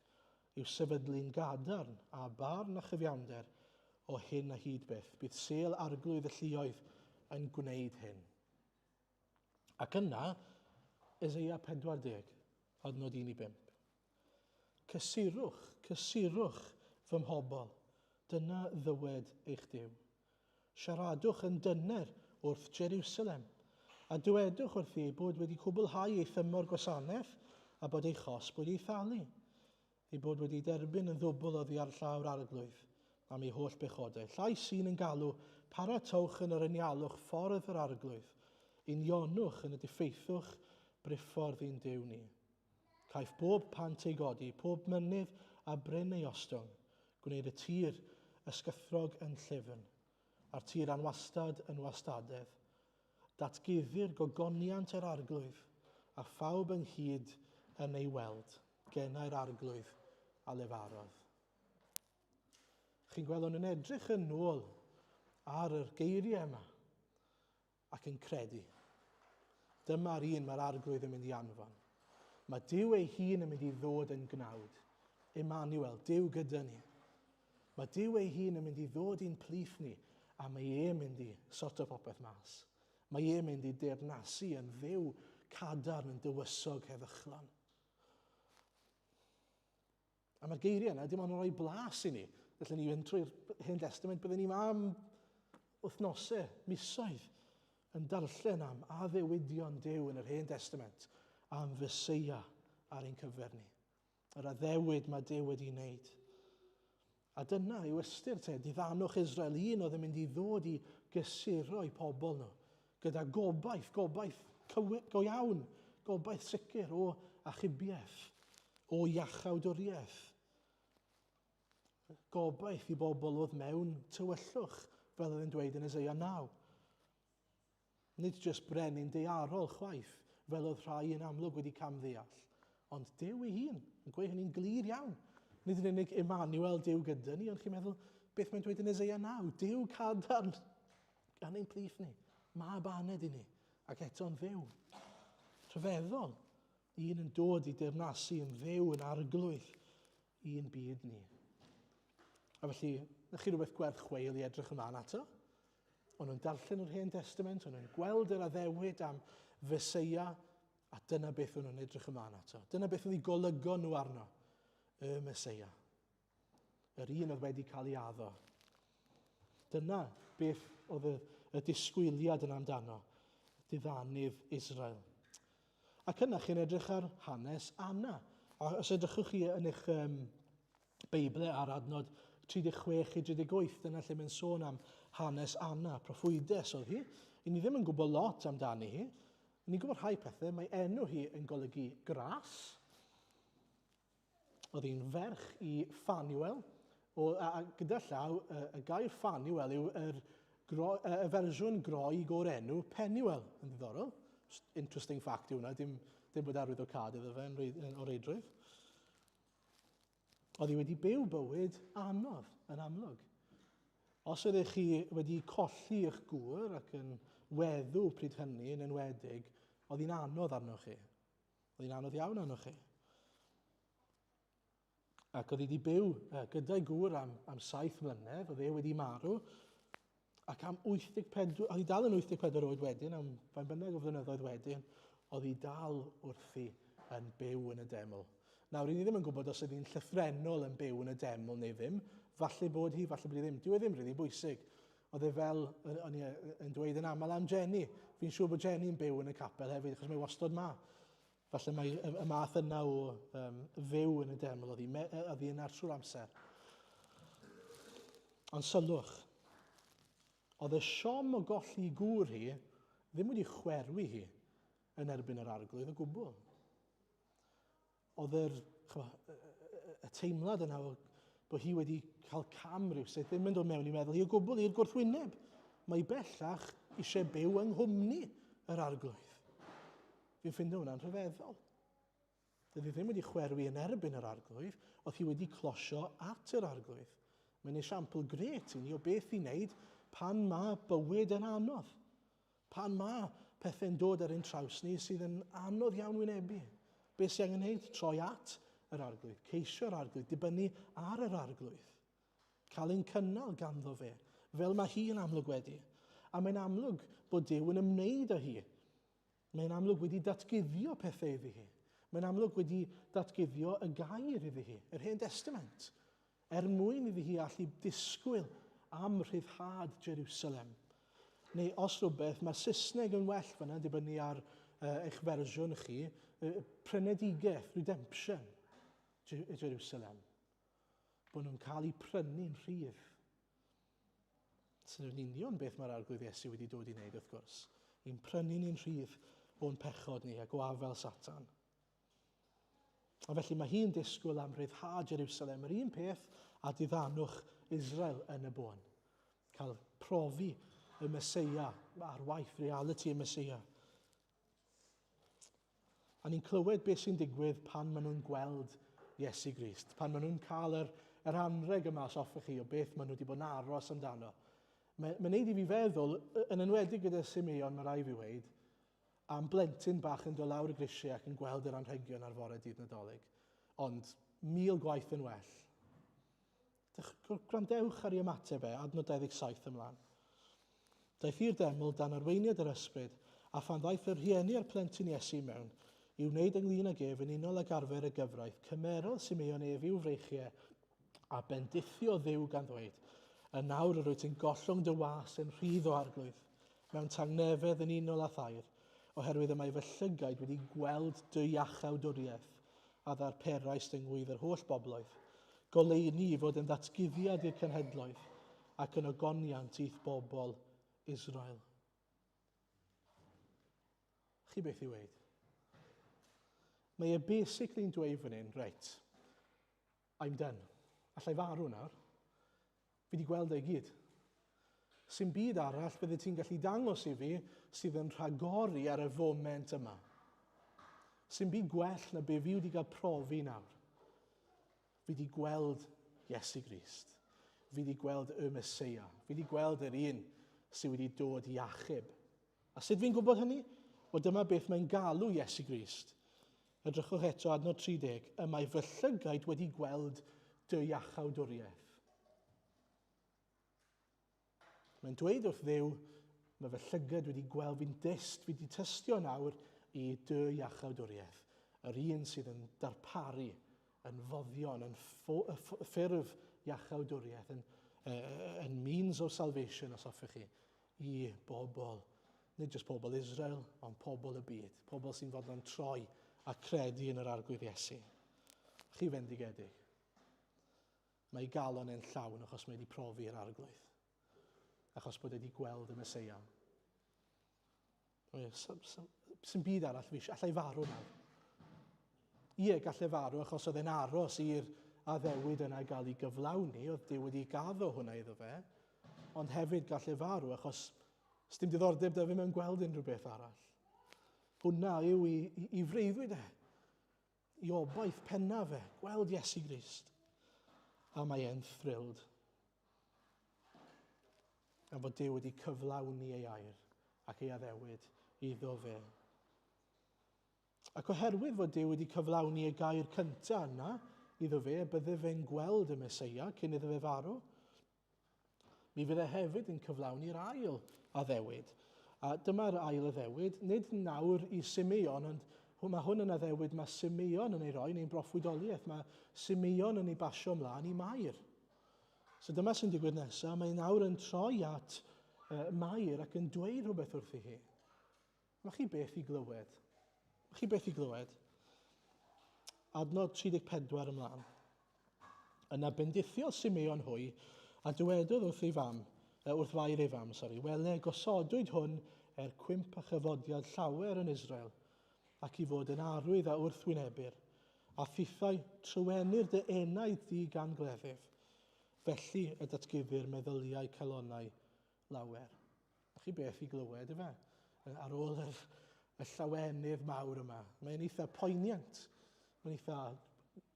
yw sefydlu'n gadarn a barn a chyfiawnder o hyn a hyd beth. Bydd sel arglwydd y lluoedd yn gwneud hyn. Ac yna, Eseia 40, adnod 1 i 5. Cysurwch fy mhobol, dyna ddywed eich Duw. Siaradwch yn dyner wrth Jerusalem, a dywedwch wrth ei bod wedi cwblhau ei thymor gwasanaeth a bod ei chosb wedi thalu, ei bod wedi derbyn yn ddwbl oddi ar llawr arglwydd am ei holl bechodau. Llais sy'n yn galw paratowch yn yr anialwch ffordd yr arglwydd, unionwch yn y diffeithwch briffordd i'n Duw ni. Caiff bob pant ei godi, pob mynydd a bryn ei ostwng, gwneud y tir ysgythrog yn llyfn, a'r tir anwastad yn wastadedd. Datguddir gogoniant yr arglwydd, a phawb ynghyd yn ei weld, gennau'r arglwydd a lefarodd. Chi'n gweld o'n edrych yn ôl ar yr geiriau yma ac yn credu. Dyma'r un mae'r arglwydd yn mynd i anfon. Mae Duw ei hun yn mynd i ddod yn gnawd. Emmanuel, Duw gyda ni. Mae Duw ei hun yn mynd i ddod i'n plith ni, a mae e'n mynd i sorto popeth mas. Mae e'n mynd i deyrnasu yn dduw cadarn yn dywysog heddychlon. A mae'r geiriau yna, dim ond yn rhoi blas i ni. Felly ni fynd trwy'r Hen Testament, byddwn ni am wythnosau, misoedd, yn darllen am addewidion Duw yn yr Hen Testament, am Feseia ar ein cyfer ni. Yr addewid mae Duw wedi wneud. A dyna yw ystyr diddannwch Israel, un oedd yn mynd i ddod i gysuro i pobl nhw, gyda gobaith go iawn, gobaith sicr o achubiaeth, o iachawdwriaeth. Gobaith i bobl oedd mewn tywyllwch, fel oedd yn dweud yn Eseia 9. Nid jyst brenin daearol chwaith, fel oedd rhai yn amlwg wedi camddeall, ond Duw ei hun yn gweud hynny'n glir iawn. Nid yn unig Emmanuel, Duw gyda ni, ond chi'n meddwl beth mae'n dweud yn Eseia 9, Duw cadarn gan ein plith ni, mab aned i ni, ac eto'n dduw. Rhyfeddol, un yn dod i deyrnasu yn dduw yn arglwydd i'n byd ni. A felly, na chi rhywbeth gwerth chweil i edrych ymlaen ato? O'n nhw'n darllen yr Hen Testament, o'n nhw'n gweld yr addewid am Feseia, a dyna beth o'n nhw'n edrych ymlaen ato. Dyna beth oedd ei golygon nhw arno, y Meseia. Yr un oedd wedi cael ei addo. Dyna beth oedd y disgwyliad yn amdano, diddanydd Israel. Ac yna chi'n edrych ar hanes Anna. A os edrychwch chi yn eich Beiblau ar adnod 36 i 38, dyna lle mae'n sôn am hanes Anna, proffwydes oedd hi. I ni ddim yn gwybod lot amdani hi. Ni'n gwybod rhai pethau, mae enw hi yn golygu gras. Oedd hi'n ferch i Phanuel. A gyda llaw, y gair Phanuel yw y fersiwn groeg o'r enw Penuel, yn ddiddorol. Interesting fact yw hwnna, dim bod arwyddocad iddo fe o'r reidrwydd. Oedd hi wedi byw bywyd anodd yn amlwg. Os ydych chi wedi colli eich gŵr ac yn weddw pryd hynny yn enwedig, oedd hi'n anodd arnoch chi. Oedd hi'n anodd iawn arnoch chi. Ac oedd hi wedi byw gyda'i gŵr am 7 mlynedd, oedd e wedi marw, ac am 84, oedd hi dal yn 84 oed wedyn, am fain bynnag o flynyddoedd wedyn, oedd hi dal wrthi yn byw yn y deml. Nawr, ni ddim yn gwybod os ydy'n llythrenol yn byw yn y deml neu ddim, falle bod hi, falle bod hi ddim. Dyw e ddim rili bwysig. Oedd e fel, o'n i yn dweud yn aml am Jenny. Fi'n siŵr bod Jenny'n byw yn y capel hefyd, achos mae wastod ma. Falle mae y math yna o fyw yn y deml, oedd hi'n ar trwy'r amser. Ond sylwch, oedd y siom o golli gŵr hi ddim wedi chwerwi hi yn erbyn yr arglwydd o gwbl. Oedd y teimlad yna bod hi wedi cael cam rywsut ddim yn dod mewn i meddwl hi o gwbl i'r gwrthwyneb. Mae bellach eisiau byw yng nghwmni yr arglwydd. Fi'n ffindo hwnna'n rhyfeddol. Dydy ddim wedi chwerwi yn erbyn yr arglwydd, oedd hi wedi closio at yr arglwydd. Mae'n esiampl gret i ni o beth i wneud pan mae bywyd yn anodd. Pan mae pethau'n dod ar ein traws ni sydd yn anodd iawn wynebu. Beth sy'n angen wneud? Troi at yr arglwydd, ceisio'r arglwydd, dibynnu ar yr arglwydd. Cael ein cynnal ganddo fe, fel mae hi yn amlwg wedi. A mae'n amlwg bod Duw yn ymwneud â hi. Mae'n amlwg wedi datguddio pethau iddi hi. Mae'n amlwg wedi datguddio y gair iddi hi, yr Hen Testament, mwyn iddi hi allu disgwyl am rhyddhad Jerusalem. Neu os rhywbeth, mae Saesneg yn well fyna, dibynnu ar eich fersiwn chi, prynedigeth, redemption, Jerusalem. Bod nhw'n cael eu prynu'n rhydd. Sy'n union beth mae'r arglwydd Iesu wedi dod i wneud, wrth gwrs. I'n prynu ni'n rhydd o'n pechod ni a gwafel Satan. A felly mae hi'n disgwyl am ryddhad Jerusalem, yr un peth a diddannwch Israel yn y bôn. Cael profi y Meseia, a'r waith reality y Meseia. A ni'n clywed beth sy'n digwydd pan maen nhw'n gweld Iesu Grist, pan maen nhw'n cael yr anreg yma os hoffech chi o beth maen nhw wedi bod yn aros amdano. Mae'n neud i fi feddwl, yn enwedig gyda Simeon, mae rai fi weid, am blentyn bach yn dod lawr y grisiau ac yn gweld yr anrhegion ar fore dydd Nadolig. Ond 1000 gwaith yn well. Gwrandewch ar ei ymateb adnod 27 ymlaen. Daeth i'r deml dan arweiniad yr ysbryd, a phan ddaeth yr rhieni a'r plentyn Iesu mewn, i wneud ynglyn ag ef yn unol ag arfer y gyfraith, cymerodd Simeon ef i'w freichiau, a bendithio Dduw gan ddweud, y nawr yr wyt ti'n gollwng dy was yn rhydd o arglwydd, mewn tangnefedd yn unol â thair, oherwydd y mae fy llygaid wedi gweld dy iachawdwriaeth a ddarperais yngwydd yr holl bobloedd, goleuni i fod yn ddatguddiad i'r cenhedloedd ac yn ogoniant i'th bobl Israel. Chi beth i weid? Mae basically'n dweud fan hyn, reit, I'm done. Allai farw nawr. Fi wedi gweld ei gyd. Sy'n byd arall bydde ti'n gallu dangos i fi sydd yn rhagori ar y foment yma. Sy'n byd gwell na be fi wedi cael profi nawr. Fi wedi gweld Iesu Grist. Fi wedi gweld y Meseia. Fi wedi gweld yr un sydd wedi dod i achub. A sut fi'n gwybod hynny? Wel dyma beth mae'n galw Iesu Grist. Edrychwch eto adnod 30. Y mae fy llygaid wedi gweld dy iachawdwriaeth. Mae'n dweud wrth Dduw, mae fy llygad wedi gweld fi'n fi wedi tystio nawr i dy iachawdwriaeth. Yr un sydd yn darparu, yn foddion, yn ffurf iachawdwriaeth, yn means of salvation, os hoffech chi, i bobl, nid jyst pobl Israel, ond pobl y byd. Pobl sy'n fodlon troi a credu yn yr arglwydd Iesu. Chi fendigedig. Mae galon e'n llawn achos mae wedi profi yr arglwydd. Achos bod wedi gweld y Meseia. Sy'n byd arall fi, allai farw nawr. Ie, gallai farw achos oedd e'n aros i'r addewid yna gael ei gyflawni, oedd Duw wedi gaddo hwnna iddo fe, ond hefyd gallai farw achos sdim diddordeb da fi mewn gweld unrhyw beth arall. Hwna yw i freuddwyd i obaith penna fe, gweld Iesu Grist. A mae e'n thrilled. A bod Duw wedi cyflawni ei air ac ei addewid iddo fe. Ac oherwydd fod Duw wedi cyflawni ei gair cyntaf yna iddo fe, bydde fe'n gweld y Meseia cyn iddo fe farw. Mi fydde hefyd yn cyflawni'r ail addewid. A dyma'r ail addewid, nid nawr i Simeon, ond mae hwn yn addewid mae Simeon yn ei roi, neu'n broffwydoliaeth, mae Simeon yn ei basio ymlaen i Mair. So dyma sy'n digwydd nesaf, mae nawr yn troi at Mair ac yn dweud rhywbeth wrthi hi. Mae chi beth i glywed? Mae chi beth i glywed? Adnod 34 ymlaen. Yna bendithio Simeon hwy a dywedodd wrth fair ei fam, wele gosodwyd hwn cwymp a chyfodiad llawer yn Israel ac i fod yn arwydd a wrthwynebyr a thithau trywenir dy enaid di gan gleddyf. Felly y datguddir meddyliau calonau lawer. Chi beth i glywed yma? Ar ôl y llawenydd mawr yma. Mae'n eitha poeniant. Mae'n eitha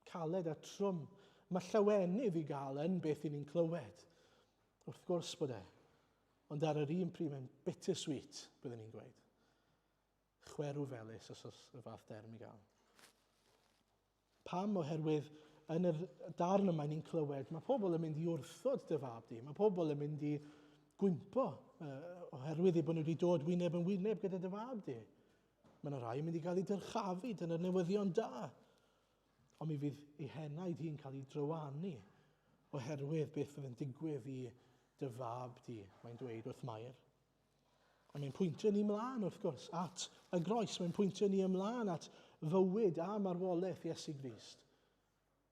caled a trwm Mae llawenydd i gael yn beth i ni'n clywed. Wrth gwrs bod e. Ond ar yr un pryd, mae'n bittersweet, byddwn ni'n gweud. Chwerw felys, os oes y fath derm i gael. Pam oherwydd yn yr darn yma ni'n clywed, mae pobl yn mynd i wrthod dy fab di. Mae pobl yn mynd i gwympo oherwydd bod nhw wedi dod wyneb yn wyneb gyda dy fab di. Mae yna rai yn mynd i gael ei dyrchafu dyna'r newyddion da. Ond mi fydd ei henaid hi'n cael ei drywanu oherwydd beth fydd yn digwydd i dy fab di, mae'n dweud wrth Mair. A mae'n pwyntio ni ymlaen, wrth gwrs, at y groes. Mae'n pwyntio ni ymlaen at fywyd a marwolaeth Iesu Grist.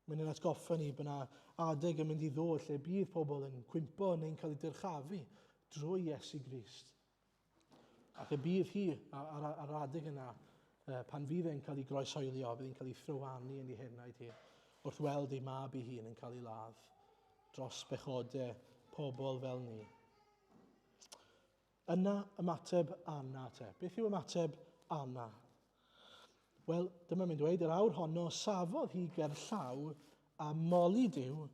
Mae'n yn atgoffa ni bod yna adeg yn mynd i ddod lle bydd pobl yn cwympo neu'n cael ei dyrchafu drwy Iesu Grist. Ac y bydd hi ar adeg yna pan fydd e'n cael ei groeshoelio, bydd e'n cael ei thrywanu yn ei henaid hi wrth weld ei mab ei hun yn cael ei ladd dros bechodau pobl fel ni. Yna ymateb Anna te. Beth yw ymateb Anna? Wel, dyma mae'n dweud, yr awr honno safodd hi ger llaw a moli Duw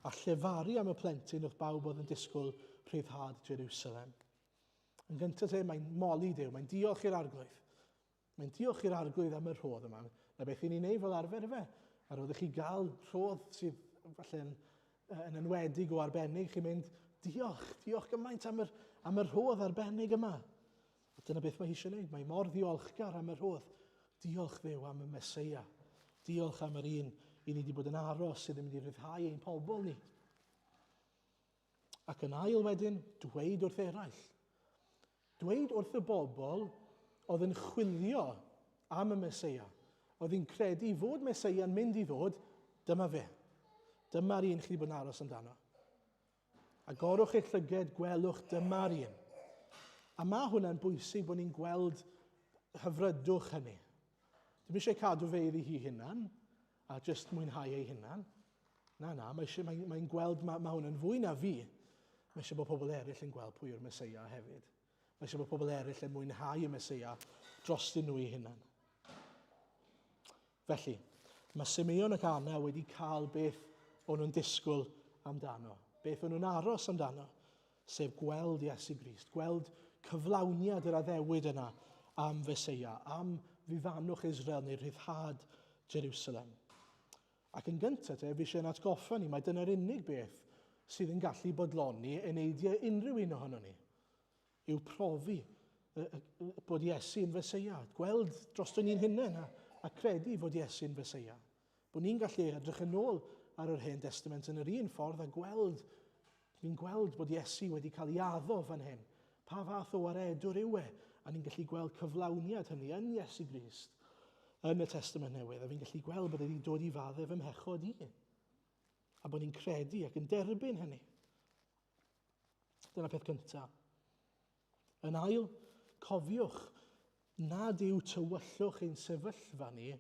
a llefaru am y plentyn wrth bawb oedd yn disgwyl rhyddhad Jerusalem. Yn gyntaf te, mae'n moli Duw, mae'n diolch i'r arglwydd. Mae'n diolch i'r arglwydd am y rhodd yma. Na beth i ni'n neud fel arfer fe. A roeddech chi gael rhodd sydd falle yn enwedig o arbennig. Chi'n mynd, diolch gymaint am y rhodd arbennig yma. A dyna beth mae hi eisiau gwneud. Mae mor ddiolchgar am y rhodd. Diolch Dduw am y Meseia. Diolch am yr un i ni wedi bod yn aros sydd yn mynd i ryddhau ein pobl ni. Ac yn ail wedyn, dweud wrth eraill. Dweud wrth y bobl oedd yn chwilio am y Meseia. Oedd hi'n credu fod Meseia yn mynd i ddod, dyma fe. Dyma'r un chi wedi bod yn aros amdano. A gorwch eich llyged, gwelwch, dyma'r un. A mae hwnna'n bwysig bod ni'n gweld hyfrydwch hynny. Dim eisiau cadw fe iddi hi hunan, a jyst mwynhau ei hunan. Na, mae'n gweld, mae hwnna'n fwy na fi. Mae eisiau bod pobl eraill yn gweld pwy yw'r Meseia hefyd. Mae eisiau bod pobl eraill yn mwynhau y Meseia drostyn nhw ei hunan. Felly, mae Simeon ac Anna wedi cael beth o'n nhw'n disgwyl amdano. Beth o'n nhw'n aros amdano, sef gweld Iesu Grist, gweld cyflawniad yr addewid yna am Feseia, am fifanwch Israel neu ryddhad Jerusalem. Ac yn gyntaf fi eisiau'n atgoffa ni, mae dyna'r unig beth sydd yn gallu bodloni yn eidiau unrhyw un ohono ni. Yw profi bod Iesu yn Feseia, gweld drosto ni'n hunain a credu fod Iesu yn Feseia. Bod ni'n gallu edrych yn ôl ar yr Hen Testament yn yr un ffordd a ni'n gweld bod Iesu wedi cael ei addo fan hyn. Pa fath o waredwr yw e? A ni'n gallu gweld cyflawniad hynny yn Iesu Grist yn y Testament Newydd. A fi'n gallu gweld bod wedi dod i faddef ymhechod i. A bod ni'n credu ac yn derbyn hynny. Dyna peth cyntaf. Yn ail, cofiwch nad yw tywyllwch ein sefyllfa ni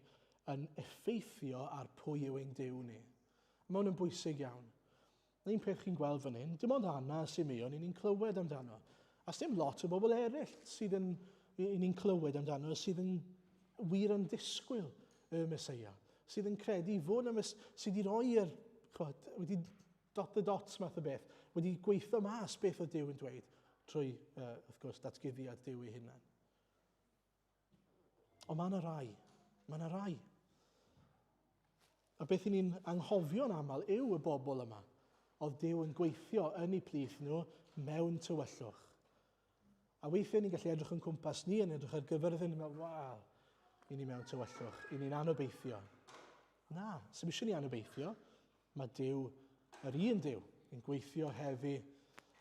yn effeithio ar pwy yw ein Duw ni. Mae hwn yn bwysig iawn. Un peth chi'n gweld fan hyn, dim ond Anna a Simeon ni'n clywed amdano. A dim lot o bobl eraill sydd ni'n clywed amdano sydd yn wir yn disgwyl y Meseia. Sydd yn credu fod sydd wedi rhoi wedi dot the dots math o beth, wedi gweithio mas beth o Duw yn dweud trwy, wrth gwrs, datguddiad Duw ei hunan. Ond mae yna rai. A beth ni'n anghofio'n aml yw y bobl yma, oedd Duw yn gweithio yn eu plith nhw mewn tywyllwch. A weithiau ni'n gallu edrych yn cwmpas ni, yn edrych ar gyfyrddin, yn meddwl, waw, i ni mewn tywyllwch, i ni'n anobeithio. Na, sy'n eisiau ni anobeithio, mae Duw, yr un Duw, yn gweithio heddi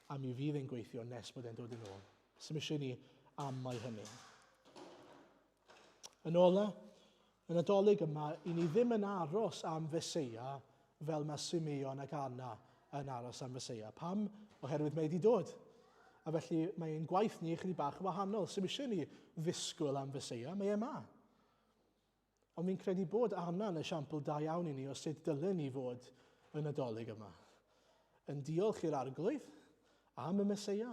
a mi fydd yn gweithio nes bod e'n dod yn ôl. Sy'n eisiau ni amau hynny. Yn ola, y Nadolig yma, i ni ddim yn aros am Feseia fel mae Simeon ac Anna yn aros am Feseia. Pam? Oherwydd mae wedi dod. A felly mae'n gwaith ni chydig bach wahanol. Sy'n eisiau ni ddisgwyl am Feseia, mae yma. Ond mi'n credu bod Anna yn esiampl da iawn i ni o sut dylen ni fod yn y Nadolig yma. Yn diolch i'r arglwydd am y Meseia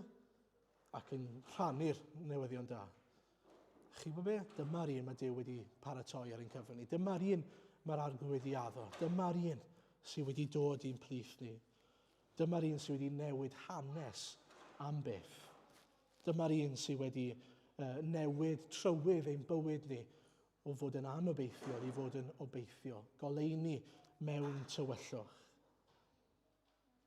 ac yn rhannu'r newyddion da. Chi bod be? Dyma'r un mae Duw wedi paratoi ar ein cyfr ni. Dyma'r un mae'r arglwydd wedi addo. Dyma'r un sydd wedi dod i'n plith ni. Dyma'r un sydd wedi newid hanes am Beth. Dyma'r un sydd wedi newid trywydd ein bywyd ni o fod yn anobeithiol i fod yn obeithiol. Goleuni mewn tywyllwch.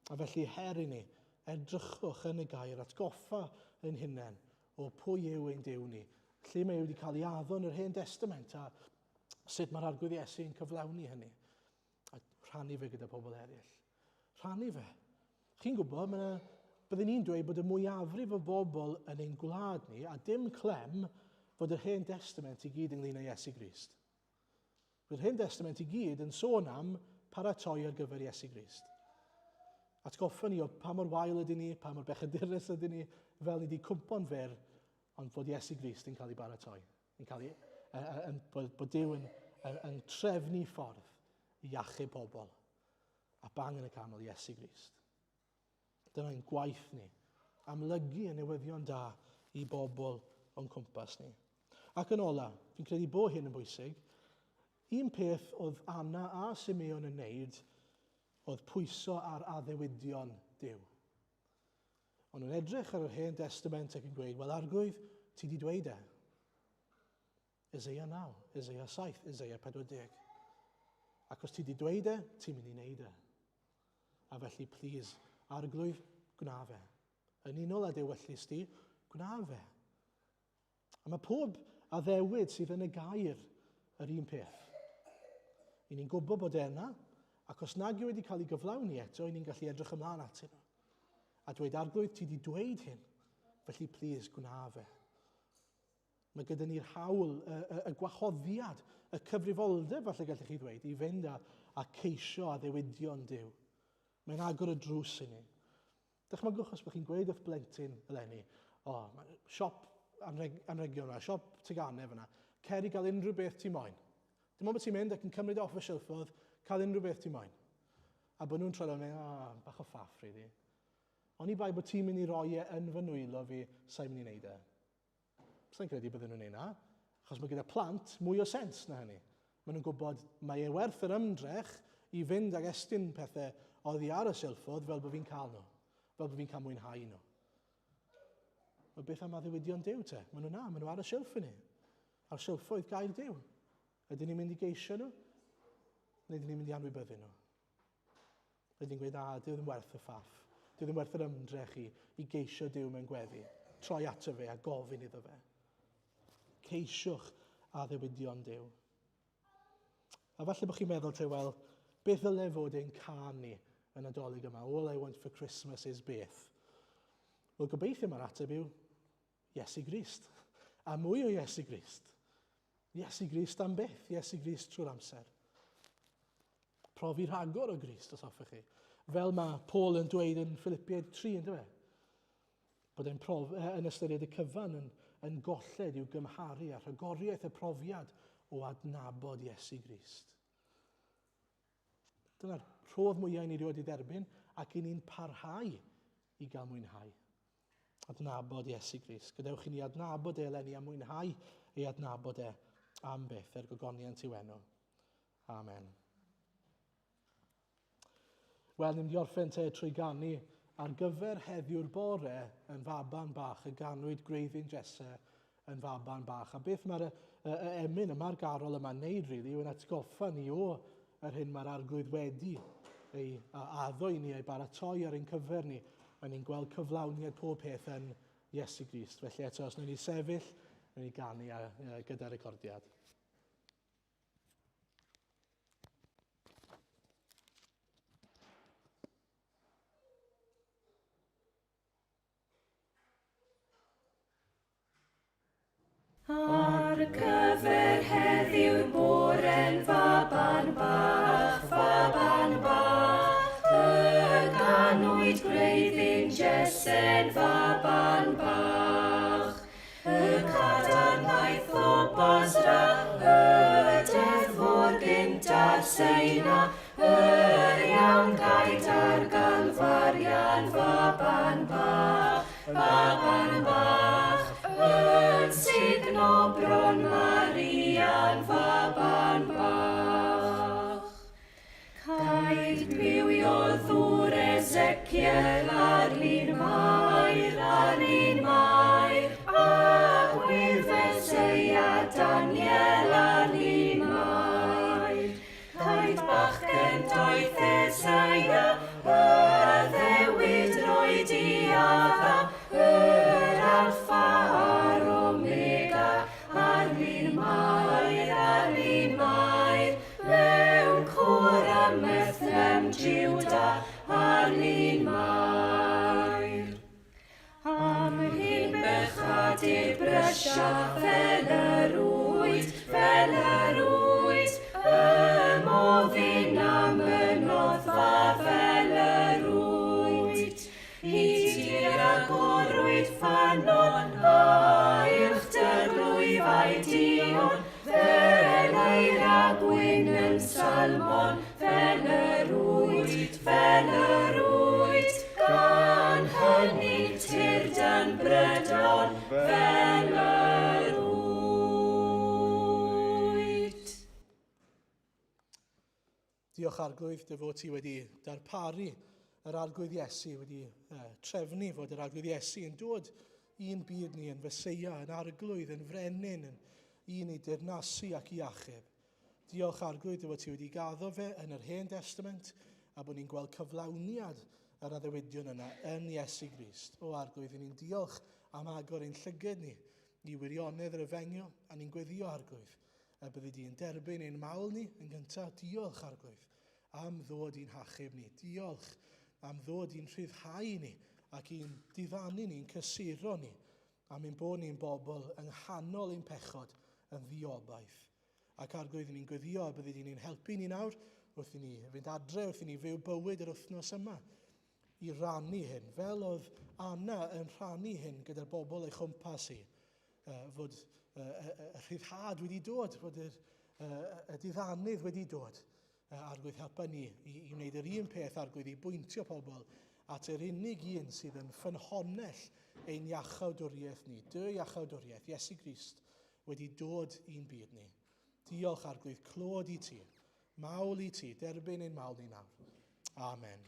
A felly her i ni, edrychwch yn y gair, atgoffa yn hunain o pwy yw ein Duw ni. Lle mae wedi cael ei addo yn yr Hen Testament a sut mae'r arglwydd Iesu yn cyflawni hynny. A rhannu fe gyda pobl eraill. Rhannu fe. Chi'n gwybod, byddwn ni'n dweud bod y mwyafrif o bobl yn ein gwlad ni, a dim clem fod yr Hen Testament i gyd ynglyn â Iesu Grist. Bydd yr Hen Testament i gyd yn sôn am paratoi ar gyfer Iesu Grist. Atgoffa ni o pa mor wael ydyn ni, pa mor bechadurus ydyn ni, fel ni wedi cwmpo'n fyr, ond bod Iesu Grist yn cael ei baratoi. Bod Duw yn trefnu ffordd i achub pobl. A bang yn y canol Iesu Grist. Dyna'n gwaith ni. Amlygu y newyddion da i bobl o'n cwmpas ni. Ac yn ola, fi'n credu bod hyn yn bwysig, un peth oedd Anna a Simeon yn wneud oedd pwyso ar addewidion Duw. Ond nhw'n edrych ar yr Hen Testament ac yn gweud, wel arglwydd, ti wedi dweud e. Eseia 9, Eseia 7, Eseia 40. Ac os ti wedi dweud e, ti'n mynd i wneud e. A felly, please, arglwydd, gwna fe. Yn unol â dewyllus ti, gwna fe. A mae pob addewid sydd yn y gair yr un peth. I ni'n gwybod bod yna, ac os nag yw wedi cael ei gyflawni eto, i ni'n gallu edrych ymlaen atyn nhw. A dweud, arglwydd, ti wedi dweud hyn, felly please, gwna fe. Mae gyda ni'r hawl, y gwahoddiad, y cyfrifoldeb, falle gallech chi ddweud, i fynd a ceisio a ddewidion Duw. Mae'n agor y drws i ni. Dychmygwch os bych chi'n gweud wrth blentyn eleni, siop anregion yna, siop teganau fyna, cer i gael unrhyw beth ti moyn. Dim ond bod ti'n mynd ac yn cymryd off y silffodd, cael unrhyw beth ti moyn. A bod nhw'n troi mewn, bach o ffaff, rili. Oni bai bod ti'n mynd i roi yn fy nwylo fi, sa'n mynd i wneud e. Sa'n credu bydden nhw'n ei na, achos mae gyda plant mwy o sens na hynny. Maen nhw'n gwybod mae e werth yr ymdrech i fynd ag estyn pethau oddi ar y silffodd fel bod fi'n cael nhw, fel bod fi'n cael mwynhau nhw. Mae beth am addewidion Duw te? Maen nhw maen nhw ar y silff i ni. A'r silffoedd gael Duw. Ydyn ni'n mynd i geisio nhw? Neu ydyn ni'n mynd i anwybyddu nhw? Ydyn ni'n gweud, Duw ddim werth y ffaff. Duw ddim werth yr ymdrech i geisio Duw mewn gweddi. Troi ato fe a gofyn iddo fe. Ceisiwch addewidion Duw. A falle bod chi'n meddwl, wel, beth ddyle fod ein can ni yn Nadolig yma? All I want for Christmas is Beth. Wel, gobeithio mae'r ateb yw Iesu Grist. A mwy o Iesu Grist. Iesu Grist am Beth. Iesu Grist trwy'r amser. Profi rhagor o Grist, os hoffech chi. Fel mae Paul yn dweud yn Philippiaid 3, ynddo fe? Bod yn ystyried y cyfan yn golled i'w gymharu a rhagoriaeth y profiad o adnabod Iesu Grist. Dyna'r rhodd mwyaf ni rioed i dderbyn ac i ni'n parhau i gael mwynhau. Adnabod Iesu Grist. Gadewch i ni adnabod e eleni a mwynhau ei adnabod e am Beth er gogoniant i'w enw. Amen. Wel, ni'n mynd i orffen te trwy ganu ar gyfer heddiw'r bore yn faban bach, y ganwyd gwreiddyn Jesse yn faban bach. A beth mae'r emyn yma'r garol yma'n neud, rili, yw yn atgoffa ni o yr hyn mae'r arglwydd wedi ei addo i ni, ei baratoi ar ein cyfer ni, a ni'n gweld cyflawniad pob peth yn Iesu Grist. Felly eto, os nhw'n ni sefyll, nhw'n ni ganu gyda'r recordiad. Ar gyfer heddiw'r bore'n faban bach, y ganwyd gwreiddyn Jesse'n faban bach. Y cadarnhaeth o Bosra, y deddfwr gyntaf Seina, yr iawn gaid ar galfarian faban bach, yn signo bron Maria'n faban bach. maid, piwiodd ddŵr Ezekiel ar un mair, a gwyddfed Seia Daniel ar un mair. Caid bachgen doeth Eseia, y ddewid roed I adda, yr alffa a'r omega, ar un mair, mewn cwr a Methlem Jiwda, ar un mair. Am hyn bechadir brysio fel yr wyd, moddyn am y noddfa fel yr wyd. I tir a gorwyd ffanon, a ilchder lwyfau dion, fel eira gwyn yn salmon, fel yr wyd, gan hynny tirdan brydlon, fel yr wyd. Diolch Arglwydd, dy fod ti wedi darparu yr arglwydd Iesu, wedi trefnu fod yr arglwydd Iesu yn dod i'n byd ni, yn Feseia, yn arglwydd, yn frenin, yn un i dirnasu ac i achub. Diolch Arglwydd, dy fod ti wedi gaddo fe yn yr Hen Testament, a bod ni'n gweld cyflawniad yr addewidion yna yn Iesu Grist. O Arglwydd, ni'n diolch am agor ein llygad ni i wirionedd yr efengio, a ni'n gweddio Arglwydd, a byddi di'n derbyn ein mawl ni yn gyntaf. Diolch Arglwydd am ddod i'n hachub ni. Diolch am ddod i'n rhyddhau ni ac i'n diddannu ni'n cysuro ni, am ein bod ni'n bobl yng nghanol ein pechod yn ddiobaith. Ac Arglwydd, ni'n gweddio a byddi di'n helpu ni nawr wrth i ni fynd adre, wrth i ni fyw bywyd yr wythnos yma, i rannu hyn, fel oedd Anna yn rhannu hyn gyda'r bobl ei chwmpas i, fod y rhyddhad wedi dod, fod y diddanydd wedi dod. Arglwydd, helpa ni i wneud yr un peth, Arglwydd, i bwyntio pobl at yr unig un sydd yn ffynhonnell ein iachawdwriaeth ni. Dy iachawdwriaeth, Iesu Grist, wedi dod i'n byd ni. Diolch Arglwydd, clod i ti, mawl i ti, derbyn ein mawl ni nawr. Amen.